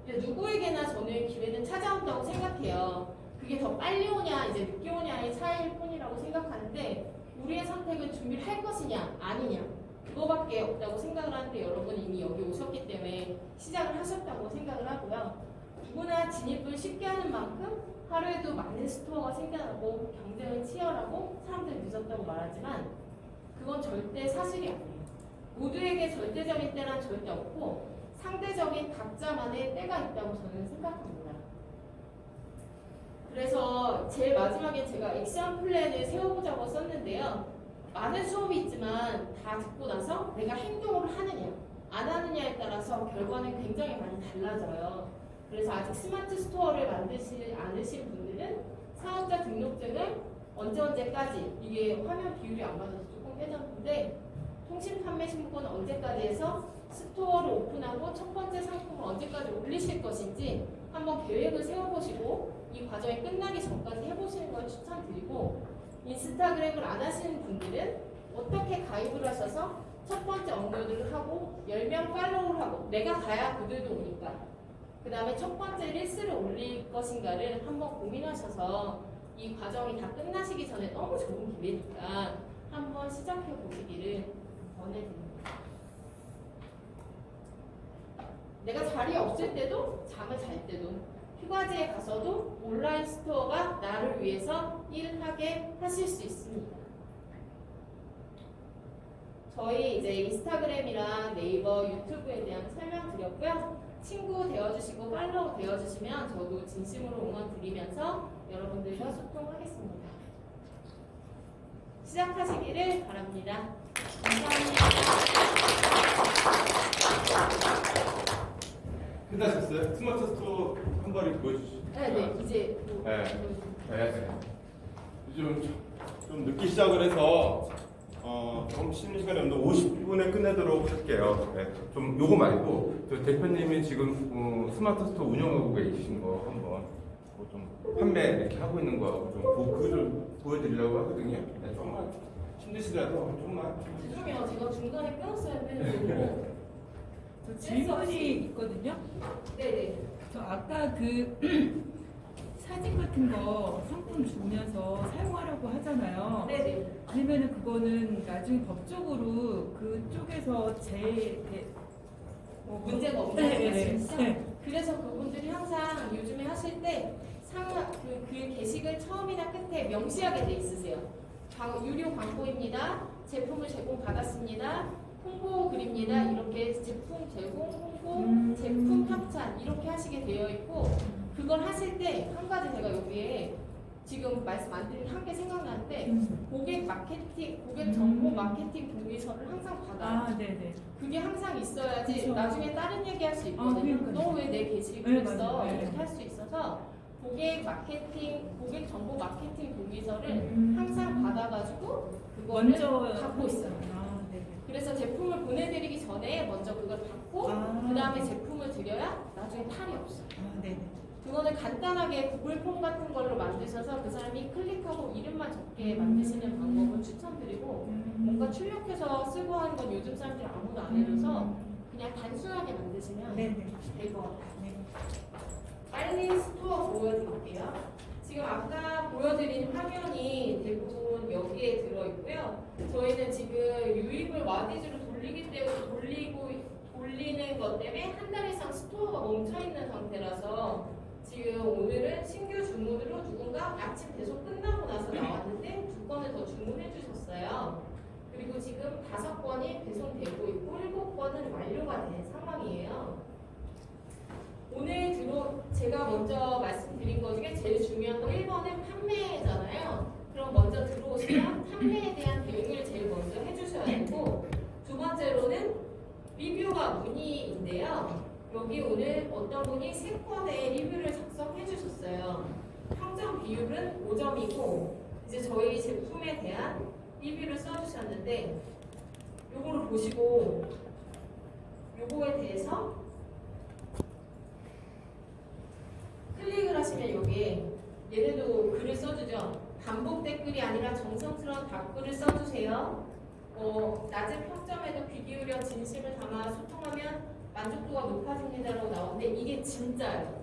근데 누구에게나 저는 기회는 찾아온다고 생각해요. 그게 더 빨리 오냐 이제 늦게 오냐의 차이일 뿐이라고 생각하는데 우리의 선택은 준비를 할 것이냐 아니냐 그거밖에 없다고 생각을 하는데 여러분 이미 여기 오셨기 때문에 시작을 하셨다고 생각을 하고요. 누구나 진입을 쉽게 하는 만큼 하루에도 많은 스토어가 생겨나고 경쟁은 치열하고 사람들이 늦었다고 말하지만 그건 절대 사실이 아니에요. 모두에게 절대적인 때란 절대 없고 상대적인 각자만의 때가 있다고 저는 생각합니다. 그래서 제일 마지막에 제가 액션 플랜을 세워보자고 썼는데요. 많은 수업이 있지만 다 듣고 나서 내가 행동을 하느냐 안 하느냐에 따라서 결과는 굉장히 많이 달라져요. 그래서 아직 스마트 스토어를 만드지 않으신 분들은 사업자 등록증을 언제까지 이게 화면 비율이 안 맞아서 조금 깨졌는데 통신 판매 신고는 언제까지 해서 스토어를 오픈하고 첫 번째 상품을 언제까지 올리실 것인지 한번 계획을 세워보시고 이 과정이 끝나기 전까지 해보시는 걸 추천드리고 인스타그램을 안 하시는 분들은 어떻게 가입을 하셔서 첫 번째 업로드를 하고 10명 팔로우를 하고 내가 가야 그들도 오니까 그 다음에 첫 번째 릴스를 올릴 것인가를 한번 고민하셔서 이 과정이 다 끝나시기 전에 너무 좋은 기회니까 한번 시작해 보시기를 권해드립니다. 내가 자리 없을 때도 잠을 잘 때도 휴가지에 가서도 온라인 스토어가 나를 위해서 일하게 하실 수 있습니다. 저희 이제 인스타그램이랑 네이버, 유튜브에 대한 설명드렸고요. 친구 되어주시고 팔로우 되어주시면 저도 진심으로 응원 드리면서 여러분들과 소통하겠습니다. 시작하시기를 바랍니다. 감사합니다. 끝나셨어요? 스마트 스토어 한 번에 보여주시죠. 네, 이제 네. 요즘 좀 늦게 시작을 해서 조금 쉬는 시간이 없는데 50분에 끝내도록 할게요. 네. 좀 요거 말고 저 대표님이 지금 스마트 스토어 운영하고 계신 거 한번 좀 판매 이렇게 하고 있는 거 좀 그걸 보여드리려고 하거든요. 네, 조금만 힘드시더라도 조금만. 죄송해요. 제가 중간에 끊었어야 했는데. 저 질문이 있거든요. 네네. 저 아까 그 사진 같은 거 상품 주면서 사용하려고 하잖아요. 네네. 아니면은 그거는 나중에 법적으로 그쪽에서 문제가 없는 네, 말씀이시죠? 네. 그래서 그분들이 항상 요즘에 하실 때 그 게시글 처음이나 끝에 명시하게 돼 있으세요. 유료 광고입니다. 제품을 제공받았습니다. 홍보 글입니다. 이렇게 제품 제공, 홍보, 제품 협찬 이렇게 하시게 되어 있고 그걸 하실 때 한 가지 제가 여기에 지금 말씀 안 드린 한 개 생각나는데 고객 마케팅, 고객 정보 마케팅 동의서를 항상 받아요. 아, 네네. 그게 항상 있어야지 그쵸. 나중에 다른 얘기할 수 있거든요. 그러니까요. 너 왜 내 게시글 네, 써? 맞아요. 네. 이렇게 할 수 있어서 고객 마케팅, 고객 정보 마케팅 동의서를 항상 받아가지고 그거를 먼저 갖고 있어요. 아, 네네. 그래서 제품을 보내드리기 전에 먼저 그걸 받고 아. 그 다음에 제품을 드려야 나중에 탈이 없어요. 아, 네네. 그거는 간단하게 구글 폼 같은 걸로 만드셔서 그 사람이 클릭하고 이름만 적게 만드시는 방법을 추천드리고 뭔가 출력해서 쓰고 하는 건 요즘 사람들이 아무도 안 해줘서 그냥 단순하게 만드시면 네네. 될 것 같아요. 네. 빨리 스토어 보여드릴게요. 지금 아까 보여드린 화면이 대부분 여기에 들어있고요. 저희는 지금 유입을 와디즈로 돌리기 때문에 돌리는 것 때문에 한 달 이상 스토어가 멈춰있는 상태라서 지금 오늘은 신규 주문으로 누군가 아침 배송 끝나고 나서 나왔는데 2건을 더 주문해 주셨어요. 그리고 지금 5건이 배송되고 있고 7건은 완료가 된 상황이에요. 오늘 제가 먼저 말씀드린 것 중에 제일 중요한 거 1번은 판매잖아요. 그럼 먼저 들어오시면 판매에 대한 대응을 제일 먼저 해주셔야 되고 두 번째로는 리뷰가 문의인데요. 여기 오늘 어떤 분이 3건의 리뷰를 작성해 주셨어요. 평점 비율은 5점이고 이제 저희 제품에 대한 리뷰를 써주셨는데 요거를 보시고 요거에 대해서 클릭을 하시면 여기에 얘네도 글을 써주죠. 반복 댓글이 아니라 정성스러운 답글을 써주세요. 낮은 평점에도 귀 기울여 진심을 담아 소통하면 만족도가 높아집니다라고 나오는데 이게 진짜예요.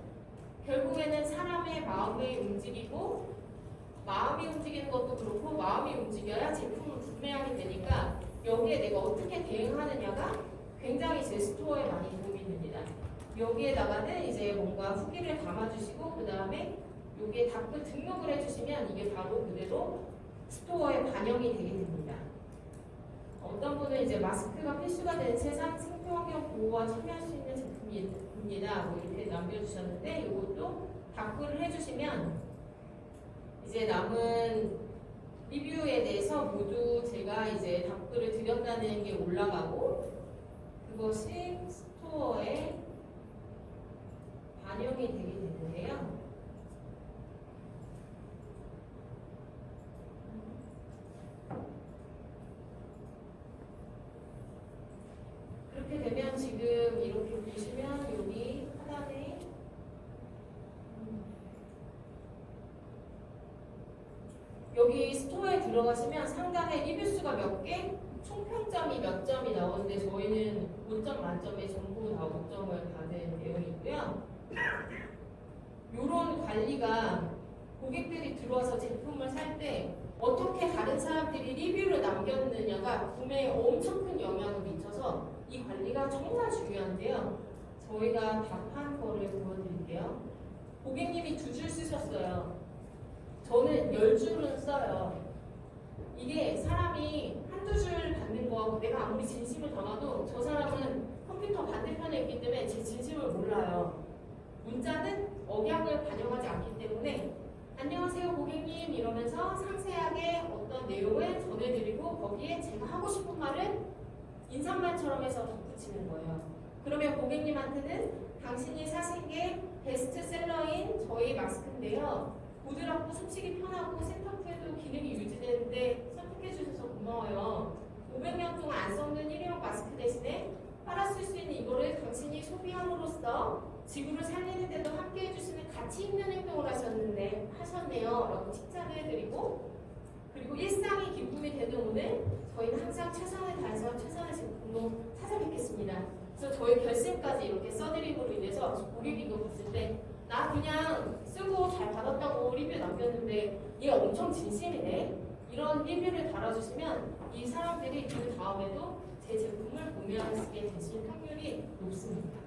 결국에는 사람의 마음이 움직이고 마음이 움직이는 것도 그렇고 마음이 움직여야 제품을 구매하게 되니까 여기에 내가 어떻게 대응하느냐가 굉장히 제 스토어에 많이 도움이 됩니다. 여기에다가는 이제 뭔가 후기를 담아주시고 그 다음에 여기에 답글 등록을 해주시면 이게 바로 그대로 스토어에 반영이 되게 됩니다. 어떤 분은 이제 마스크가 필수가 되는 세상 생태환경 보호와 참여할 수 있는 제품입니다. 뭐 이렇게 남겨주셨는데 이것도 답글을 해주시면 이제 남은 리뷰에 대해서 모두 제가 이제 답글을 드렸다는 게 올라가고 그것이 스토어에 반영이 되게 되는데요. 그렇게 되면 지금 이렇게 보시면 여기 하단에 여기 스토어에 들어가시면 상단에 리뷰 수가 몇 개, 총평점이 몇 점이 나오는데 저희는 5점 만점에 전부 다 5점을 받은 내용이고요. 이런 관리가 고객들이 들어와서 제품을 살 때 어떻게 다른 사람들이 리뷰를 남겼느냐가 구매에 엄청 큰 영향을 미쳐서 이 관리가 정말 중요한데요. 저희가 답한 거를 보여드릴게요. 고객님이 2줄 쓰셨어요. 저는 10줄은 써요. 이게 사람이 한두 줄 받는 거하고 내가 아무리 진심을 담아도 저 사람은 컴퓨터 반대편에 있기 때문에 제 진심을 몰라요. 문자는 억양을 반영하지 않기 때문에 안녕하세요 고객님 이러면서 상세하게 어떤 내용을 전해드리고 거기에 제가 하고 싶은 말을 인사말처럼 해서 덧붙이는 거예요. 그러면 고객님한테는 당신이 사신 게 베스트셀러인 저희 마스크인데요. 부드럽고 숨쉬기 편하고 세탁 후에도 기능이 유지되는데 선택해 주셔서 고마워요. 500년 동안 안 썩는 일회용 마스크 대신에 팔아 쓸 수 있는 이거를 당신이 소비함으로써 지구를 살리는 데도 함께 해주시는 가치 있는 행동을 하셨네요 라고 칭찬을 해드리고, 그리고 일상이 기쁨이 되는 오늘 저희는 항상 최선을 다해서 최선의 제품으로 찾아뵙겠습니다. 그래서 저희 결심까지 이렇게 써드림으로 인해서 고객이 이거 봤을 때 나 그냥 쓰고 잘 받았다고 리뷰 남겼는데 얘 엄청 진심이네, 이런 리뷰를 달아주시면 이 사람들이 그 다음에도 제 제품을 구매하시게 되실 확률이 높습니다.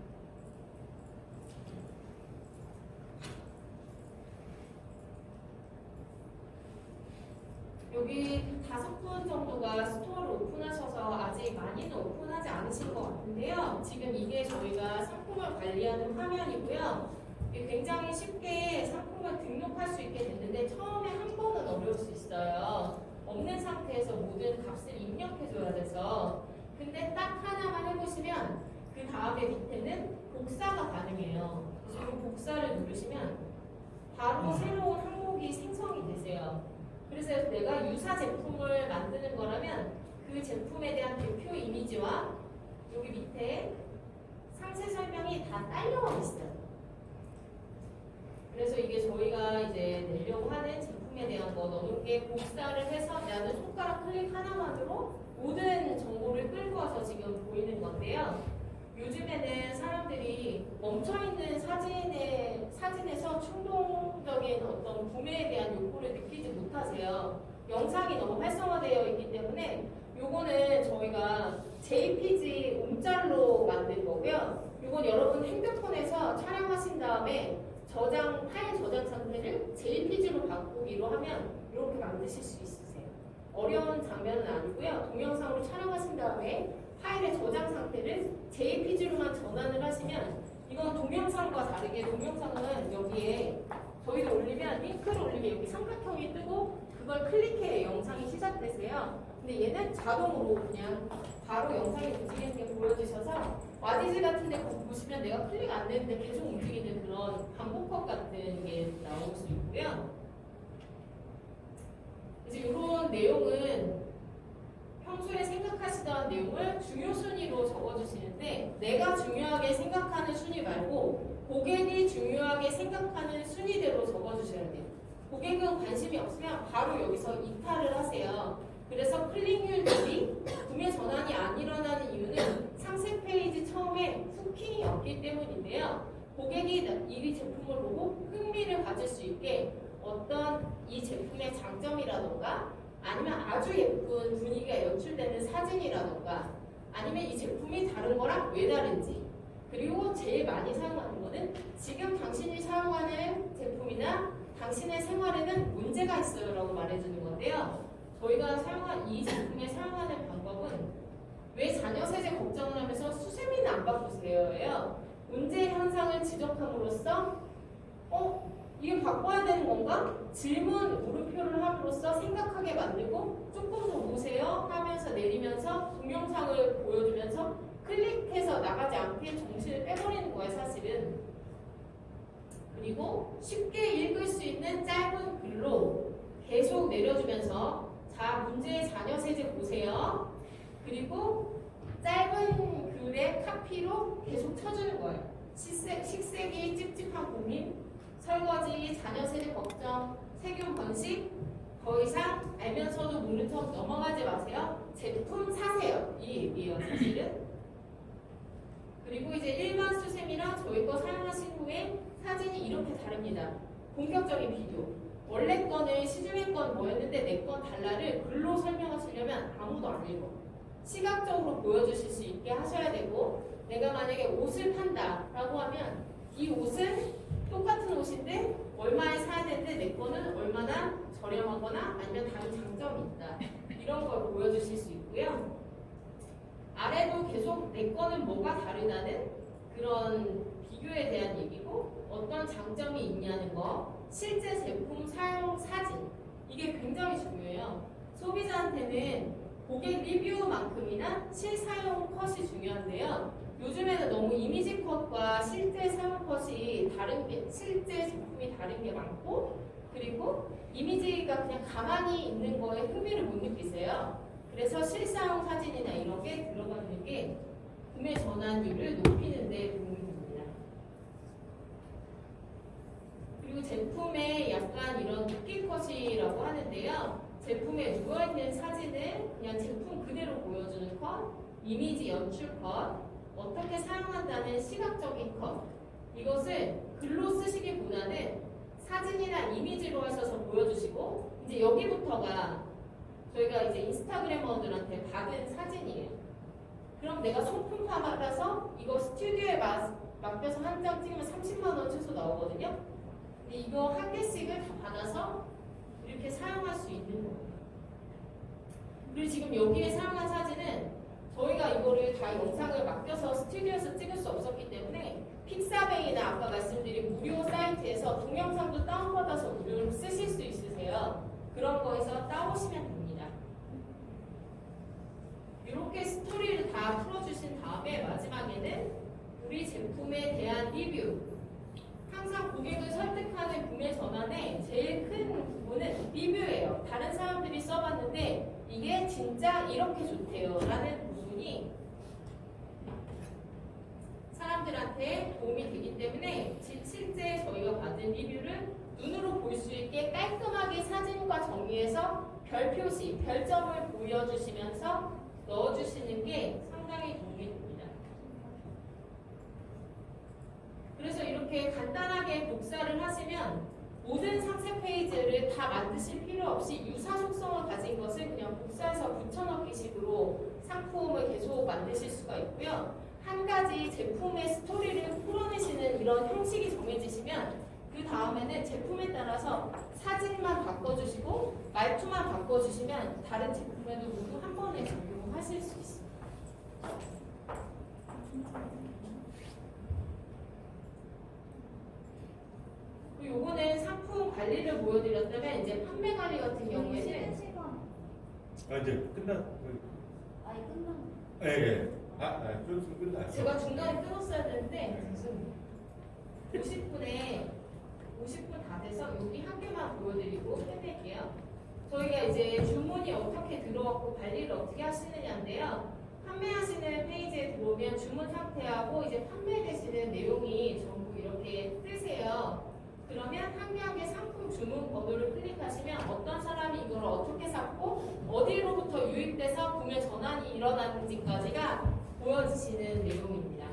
여기 5분 정도가 스토어를 오픈하셔서 아직 많이는 오픈하지 않으신 것 같은데요. 지금 이게 저희가 상품을 관리하는 화면이고요. 이게 굉장히 쉽게 상품을 등록할 수 있게 됐는데 처음에 한 번은 어려울 수 있어요. 없는 상태에서 모든 값을 입력해줘야 돼서. 근데 딱 하나만 해보시면 그 다음에 밑에는 복사가 가능해요. 그래서 이 복사를 누르시면 바로 새로운 항목이 생성이 되세요. 그래서 내가 유사 제품을 만드는 거라면 그 제품에 대한 대표 이미지와 여기 밑에 상세 설명이 다 딸려와 있어요. 그래서 이게 저희가 이제 내려고 하는 제품에 대한 거 넣는 게 복사를 해서 나는 손가락 클릭 하나만으로 모든 정보를 끌고 와서 지금 보이는 건데요. 요즘에는 사람들이 멈춰있는 사진에서 충동적인 어떤 구매에 대한 욕구를 느끼지 못하세요. 영상이 너무 활성화되어 있기 때문에 요거는 저희가 JPG 움짤로 만든 거고요. 요건 여러분 핸드폰에서 촬영하신 다음에 파일 저장 상태를 JPG로 바꾸기로 하면 이렇게 만드실 수 있으세요. 어려운 장면은 아니고요. 동영상으로 촬영하신 다음에 파일의 저장 상태를 JPG로만 전환을 하시면, 이건 동영상과 다르게 동영상은 여기에 저희가 올리면 링크를 올리면 여기 삼각형이 뜨고 그걸 클릭해 영상이 시작되세요. 근데 얘는 자동으로 그냥 바로 영상이 움직이는 게 보여주셔서 와디즈 같은 데 보시면 내가 클릭 안 되는데 계속 움직이는 그런 반복법 같은 게 나올 수 있고요. 이제 이런 내용은 평소에 생각하시던 내용을 중요 순위로 적어주시는데, 내가 중요하게 생각하는 순위 말고 고객이 중요하게 생각하는 순위대로 적어주셔야 돼요. 고객은 관심이 없으면 바로 여기서 이탈을 하세요. 그래서 클릭률 대비 구매 전환이 안 일어나는 이유는 상세 페이지 처음에 후킹이 없기 때문인데요. 고객이 이 제품을 보고 흥미를 가질 수 있게 어떤 이 제품의 장점이라던가 아니면 아주 예쁜 분위기가 연출되는 사진이라던가 아니면 이 제품이 다른 거랑 왜 다른지, 그리고 제일 많이 사용하는 거는 지금 당신이 사용하는 제품이나 당신의 생활에는 문제가 있어요 라고 말해주는 건데요. 저희가 이 제품에 사용하는 방법은 왜 자녀 세제 걱정을 하면서 수세미는 안 바꾸세요? 문제 현상을 지적함으로써 이게 바꿔야 되는 건가? 질문 물음표를 함으로써 생각하게 만들고 조금 더 보세요 하면서 내리면서 동영상을 보여주면서 클릭해서 나가지 않게 정신을 빼버리는 거예요, 사실은. 그리고 쉽게 읽을 수 있는 짧은 글로 계속 내려주면서 자, 문제의 자녀 세제 보세요. 그리고 짧은 글의 카피로 계속 쳐주는 거예요. 식세기 찝찝한 고민, 설거지, 자녀 세제 걱정, 세균 번식, 더 이상 알면서도 모른 척 넘어가지 마세요. 제품 사세요. 이 얘기예요, 사실은. 그리고 이제 일반 수세미랑 저희 거 사용하신 후에 사진이 이렇게 다릅니다. 본격적인 비교. 원래 거는 시중에 건 뭐였는데 내 건 달라를 글로 설명하시려면 아무도 안 읽어. 시각적으로 보여주실 수 있게 하셔야 되고, 내가 만약에 옷을 판다라고 하면 이 옷은 똑같은 옷인데 얼마에 사야 되는데 내 거는 얼마나 저렴하거나 아니면 다른 장점이 있다. 이런 걸 보여주실 수 있고요. 아래도 계속 내 거는 뭐가 다르다는 그런 비교에 대한 얘기고, 어떤 장점이 있냐는 거, 실제 제품 사용 사진, 이게 굉장히 중요해요. 소비자한테는 고객 리뷰만큼이나 실사용 컷이 중요한데요. 요즘에는 너무 이미지 컷과 실제 사용 컷이 실제 제품이 다른 게 많고, 그리고 이미지가 그냥 가만히 있는 거에 흥미를 못 느끼세요. 그래서 실사용 사진이나 이런 게 들어가는 게 구매 전환율을 높이는 데 도움이 됩니다. 그리고 제품의 약간 이런 느낌컷이라고 하는데요. 제품에 누워있는 사진을 그냥 제품 그대로 보여주는 컷, 이미지 연출 컷, 어떻게 사용한다는 시각적인 컷. 이것을 글로 쓰시기보다는 사진이나 이미지로 하셔서 보여주시고, 이제 여기부터가 저희가 이제 인스타그래머들한테 받은 사진이에요. 그럼 내가 소품파 받아서 이거 스튜디오에 맡겨서 한 장 찍으면 30만 원 최소 나오거든요. 근데 이거 한 개씩을 다 받아서 이렇게 사용할 수 있는 거예요. 그리고 지금 여기에 사용한 사진은 저희가 이거를 다 영상을 맡겨서 스튜디오에서 찍을 수 없었기 때문에 픽사베이나 아까 말씀드린 무료 사이트에서 동영상도 다운받아서 무료로 쓰실 수 있으세요. 그런 거에서 따오시면 됩니다. 이렇게 스토리를 다 풀어주신 다음에 마지막에는 우리 제품에 대한 리뷰. 항상 고객을 설득하는 구매 전환의 제일 큰 부분은 리뷰예요. 다른 사람들이 써봤는데 이게 진짜 이렇게 좋대요 라는 부분이 사람들한테 도움이 되기 때문에 실제 저희가 받은 리뷰를 눈으로 볼 수 있게 깔끔하게 사진과 정리해서 별 표시, 별점을 보여주시면서 넣어주시는 게 상당히 도움이 됩니다. 그래서 이렇게 간단하게 복사를 하시면 모든 상세 페이지를 다 만드실 필요 없이 유사 속성을 가진 것을 그냥 복사해서 붙여넣기 식으로 상품을 계속 만드실 수가 있고요. 한 가지 제품의 스토리를 풀어내시는 이런 형식이 정해지시면 그 다음에는 제품에 따라서 사진만 바꿔주시고 말투만 바꿔주시면 다른 제품에도 모두 한 번에 적용하실 수 있습니다. 그리고 요거는 상품 관리를 보여드렸다면 이제 판매 관리 같은 경우에는 시간. 이제 끝났. 아니 끝난. 예. 좀 있으면 끝나요. 제가 중간에 끊었어야 되는데 지금 50분 다 돼서 여기 한 개만 보여드리고 끝낼게요. 저희가 이제 주문이 어떻게 들어왔고 관리를 어떻게 하시느냐인데요. 판매하시는 페이지에 들어오면 주문 상태하고 이제 판매되시는 내용이 전부 이렇게 뜨세요. 그러면 한 개 한 개 상품 주문 번호를 클릭하시면 어떤 사람이 이걸 어떻게 샀고 어디로부터 유입돼서 구매 전환이 일어났는지까지가 보여지시는 내용입니다.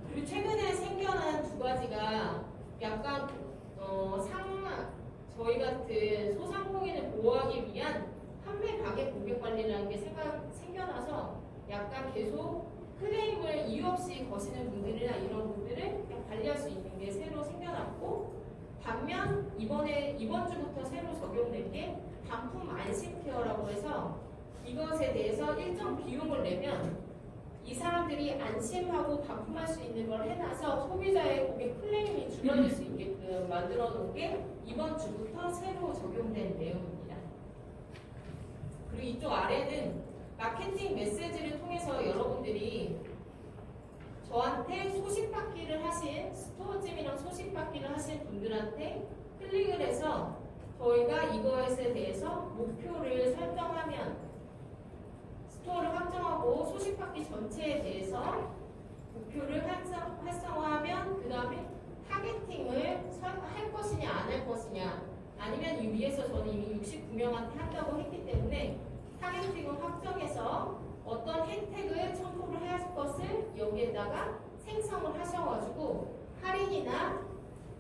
그리고 최근에 생겨난 두 가지가 약간 저희 같은 소상공인을 보호하기 위한 판매 가격 고객 관리라는 게 생겨나서 약간 계속 클레임을 이유 없이 거시는 분들이나 이런 분들을 그냥 관리할 수 있는 게 새로 생겨났고, 반면 이번 주부터 새로 적용된 게 반품 안심 케어라고 해서 이것에 대해서 일정 비용을 내면 이 사람들이 안심하고 반품할 수 있는 걸 해놔서 소비자의 고객 클레임이 줄어들 수 있게끔 만들어 놓은 게 이번 주부터 새로 적용된 내용입니다. 그리고 이쪽 아래는 마케팅 메시지를 통해서 여러분들이 저한테 소식받기를 하신 스토어짐이랑 소식받기를 하신 분들한테 클릭을 해서 저희가 이것에 대해서 목표를 설정하면 스토어를 확정하고 소식받기 전체에 대해서 목표를 활성화하면 그 다음에 타겟팅을 할 것이냐 안 할 것이냐, 아니면 이 위에서 저는 이미 69명한테 한다고 했기 때문에 타겟팅을 확정해서 어떤 혜택을 첨부를 해야 할 것을 여기에다가 생성을 하셔가지고 할인이나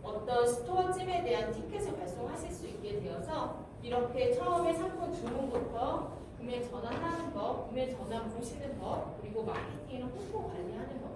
어떤 스토어쯤에 대한 티켓을 발송하실 수 있게 되어서 이렇게 처음에 상품 주문부터 구매 전환하는 법, 구매 전환 보시는 법, 그리고 마케팅이랑 홍보 관리하는 법